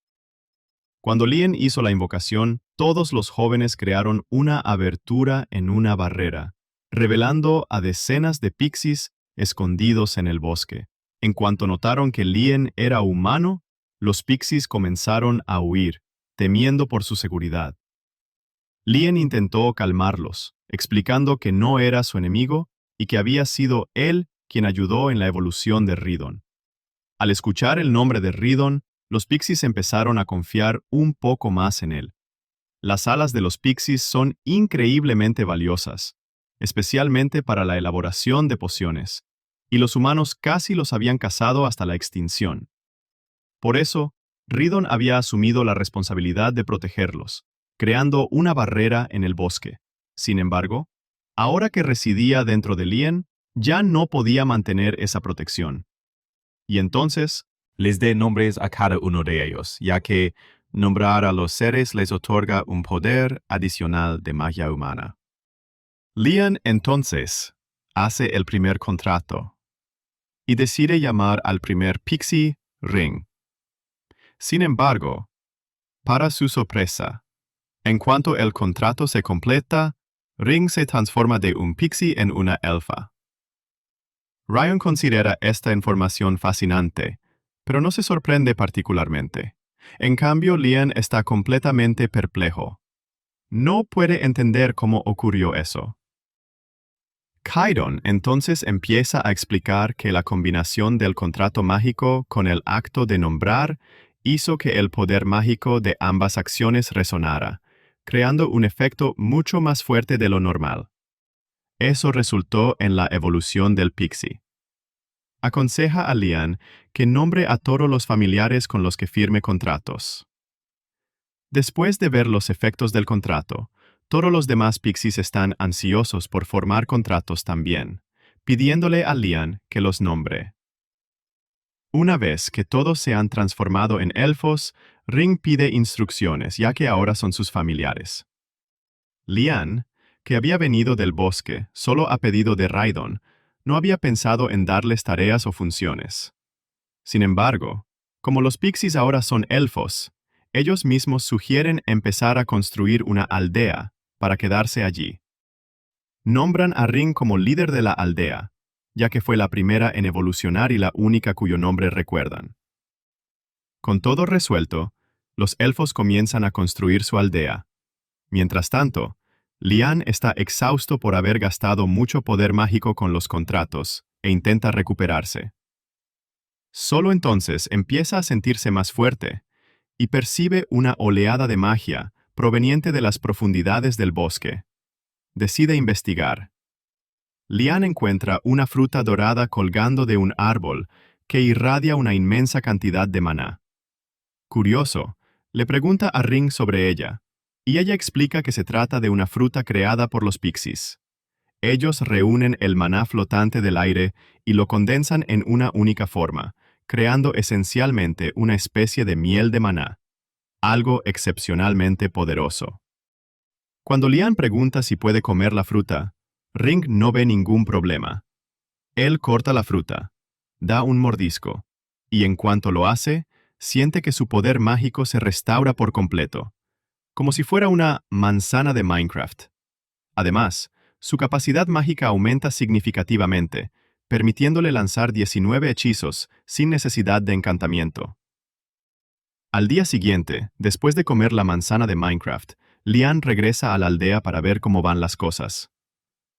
Cuando Lian hizo la invocación, todos los jóvenes crearon una abertura en una barrera, revelando a decenas de pixies escondidos en el bosque. En cuanto notaron que Lian era humano, los pixies comenzaron a huir, temiendo por su seguridad. Lian intentó calmarlos, explicando que no era su enemigo y que había sido él quien ayudó en la evolución de Ridon. Al escuchar el nombre de Ridon, los pixies empezaron a confiar un poco más en él. Las alas de los pixies son increíblemente valiosas, especialmente para la elaboración de pociones, y los humanos casi los habían cazado hasta la extinción. Por eso, Ridon había asumido la responsabilidad de protegerlos, creando una barrera en el bosque. Sin embargo, ahora que residía dentro de Lian, ya no podía mantener esa protección. Y entonces, les dé nombres a cada uno de ellos, ya que nombrar a los seres les otorga un poder adicional de magia humana. Lian entonces hace el primer contrato y decide llamar al primer pixie Ring. Sin embargo, para su sorpresa, en cuanto el contrato se completa, Ring se transforma de un pixie en una elfa. Ryan considera esta información fascinante, pero no se sorprende particularmente. En cambio, Lian está completamente perplejo. No puede entender cómo ocurrió eso. Kairon entonces empieza a explicar que la combinación del contrato mágico con el acto de nombrar hizo que el poder mágico de ambas acciones resonara, creando un efecto mucho más fuerte de lo normal. Eso resultó en la evolución del pixie. Aconseja a Lian que nombre a todos los familiares con los que firme contratos. Después de ver los efectos del contrato, todos los demás pixies están ansiosos por formar contratos también, pidiéndole a Lian que los nombre. Una vez que todos se han transformado en elfos, Ring pide instrucciones ya que ahora son sus familiares. Lian, que había venido del bosque solo a pedido de Raidon, no había pensado en darles tareas o funciones. Sin embargo, como los pixies ahora son elfos, ellos mismos sugieren empezar a construir una aldea para quedarse allí. Nombran a Ring como líder de la aldea, ya que fue la primera en evolucionar y la única cuyo nombre recuerdan. Con todo resuelto, los elfos comienzan a construir su aldea. Mientras tanto, Lian está exhausto por haber gastado mucho poder mágico con los contratos e intenta recuperarse. Solo entonces empieza a sentirse más fuerte y percibe una oleada de magia proveniente de las profundidades del bosque. Decide investigar. Lian encuentra una fruta dorada colgando de un árbol que irradia una inmensa cantidad de maná. Curioso, le pregunta a Ring sobre ella, y ella explica que se trata de una fruta creada por los pixies. Ellos reúnen el maná flotante del aire y lo condensan en una única forma, creando esencialmente una especie de miel de maná, algo excepcionalmente poderoso. Cuando Lian pregunta si puede comer la fruta, Ring no ve ningún problema. Él corta la fruta, da un mordisco, y en cuanto lo hace, siente que su poder mágico se restaura por completo, como si fuera una manzana de Minecraft. Además, su capacidad mágica aumenta significativamente, permitiéndole lanzar 19 hechizos sin necesidad de encantamiento. Al día siguiente, después de comer la manzana de Minecraft, Lian regresa a la aldea para ver cómo van las cosas.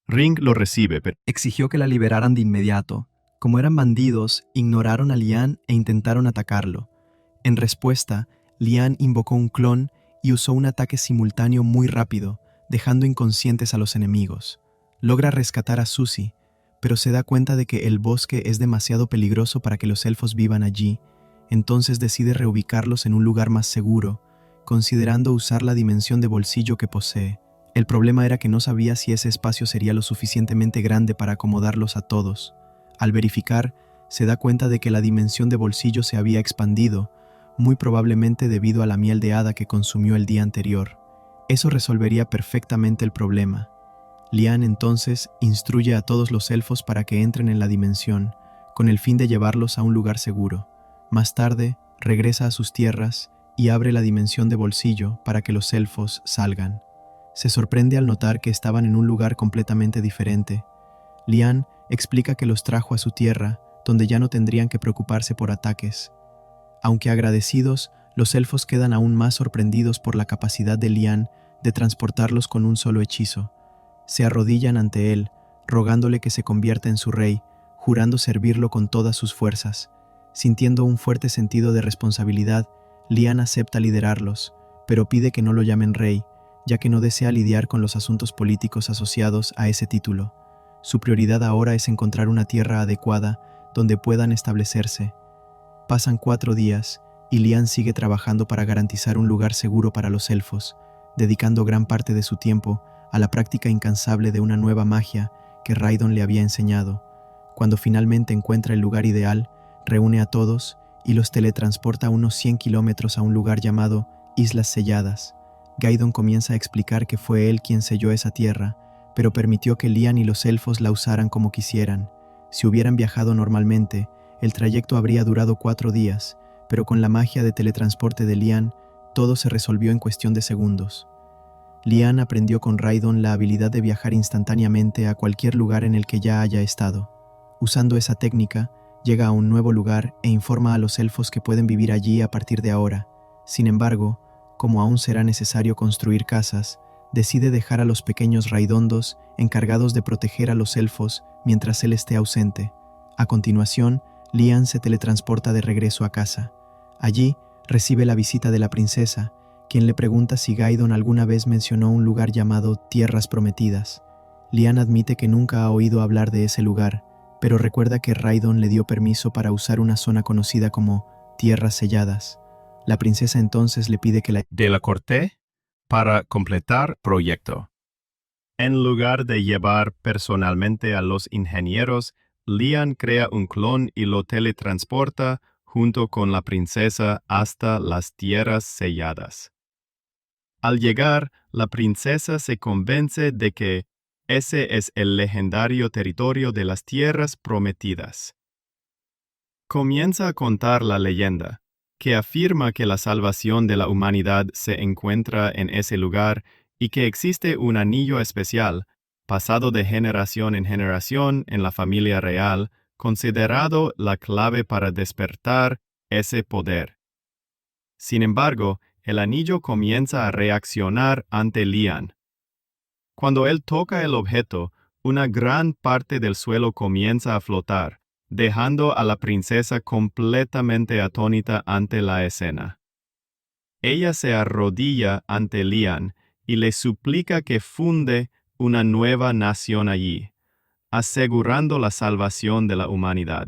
Ring lo recibe, pero Exigió que la liberaran de inmediato. Como eran bandidos, ignoraron a Lian e intentaron atacarlo. En respuesta, Lian invocó un clon y usó un ataque simultáneo muy rápido, dejando inconscientes a los enemigos. Logra rescatar a Susie, pero se da cuenta de que el bosque es demasiado peligroso para que los elfos vivan allí, entonces decide reubicarlos en un lugar más seguro, considerando usar la dimensión de bolsillo que posee. El problema era que no sabía si ese espacio sería lo suficientemente grande para acomodarlos a todos. Al verificar, se da cuenta de que la dimensión de bolsillo se había expandido, muy probablemente debido a la miel de hada que consumió el día anterior. Eso resolvería perfectamente el problema. Lian entonces instruye a todos los elfos para que entren en la dimensión, con el fin de llevarlos a un lugar seguro. Más tarde, regresa a sus tierras y abre la dimensión de bolsillo para que los elfos salgan. Se sorprende al notar que estaban en un lugar completamente diferente. Lian explica que los trajo a su tierra, donde ya no tendrían que preocuparse por ataques. Aunque agradecidos, los elfos quedan aún más sorprendidos por la capacidad de Lian de transportarlos con un solo hechizo. Se arrodillan ante él, rogándole que se convierta en su rey, jurando servirlo con todas sus fuerzas. Sintiendo un fuerte sentido de responsabilidad, Lian acepta liderarlos, pero pide que no lo llamen rey, ya que no desea lidiar con los asuntos políticos asociados a ese título. Su prioridad ahora es encontrar una tierra adecuada donde puedan establecerse. Pasan 4 días, y Lian sigue trabajando para garantizar un lugar seguro para los elfos, dedicando gran parte de su tiempo a la práctica incansable de una nueva magia que Raidon le había enseñado. Cuando finalmente encuentra el lugar ideal, reúne a todos y los teletransporta a unos 100 kilómetros a un lugar llamado Islas Selladas. Gaidon comienza a explicar que fue él quien selló esa tierra, pero permitió que Lian y los elfos la usaran como quisieran. Si hubieran viajado normalmente, el trayecto habría durado 4 días, pero con la magia de teletransporte de Lian, todo se resolvió en cuestión de segundos. Lian aprendió con Raidon la habilidad de viajar instantáneamente a cualquier lugar en el que ya haya estado. Usando esa técnica, llega a un nuevo lugar e informa a los elfos que pueden vivir allí a partir de ahora. Sin embargo, como aún será necesario construir casas, decide dejar a los pequeños Raidondos encargados de proteger a los elfos mientras él esté ausente. A continuación, Lian se teletransporta de regreso a casa. Allí, recibe la visita de la princesa, quien le pregunta si Gaidon alguna vez mencionó un lugar llamado Tierras Prometidas. Lian admite que nunca ha oído hablar de ese lugar, pero recuerda que Raidon le dio permiso para usar una zona conocida como Tierras Selladas. La princesa entonces le pide que la corte para completar proyecto. En lugar de llevar personalmente a los ingenieros, Lian crea un clon y lo teletransporta junto con la princesa hasta las Tierras Selladas. Al llegar, la princesa se convence de que ese es el legendario territorio de las Tierras Prometidas. Comienza a contar la leyenda, que afirma que la salvación de la humanidad se encuentra en ese lugar y que existe un anillo especial, pasado de generación en generación en la familia real, considerado la clave para despertar ese poder. Sin embargo, el anillo comienza a reaccionar ante Lian. Cuando él toca el objeto, una gran parte del suelo comienza a flotar, dejando a la princesa completamente atónita ante la escena. Ella se arrodilla ante Lian y le suplica que funde una nueva nación allí, asegurando la salvación de la humanidad.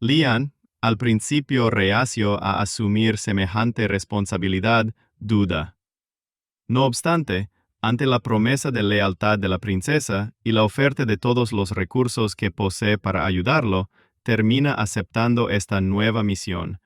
Lian, al principio reacio a asumir semejante responsabilidad, duda. No obstante, ante la promesa de lealtad de la princesa y la oferta de todos los recursos que posee para ayudarlo, termina aceptando esta nueva misión,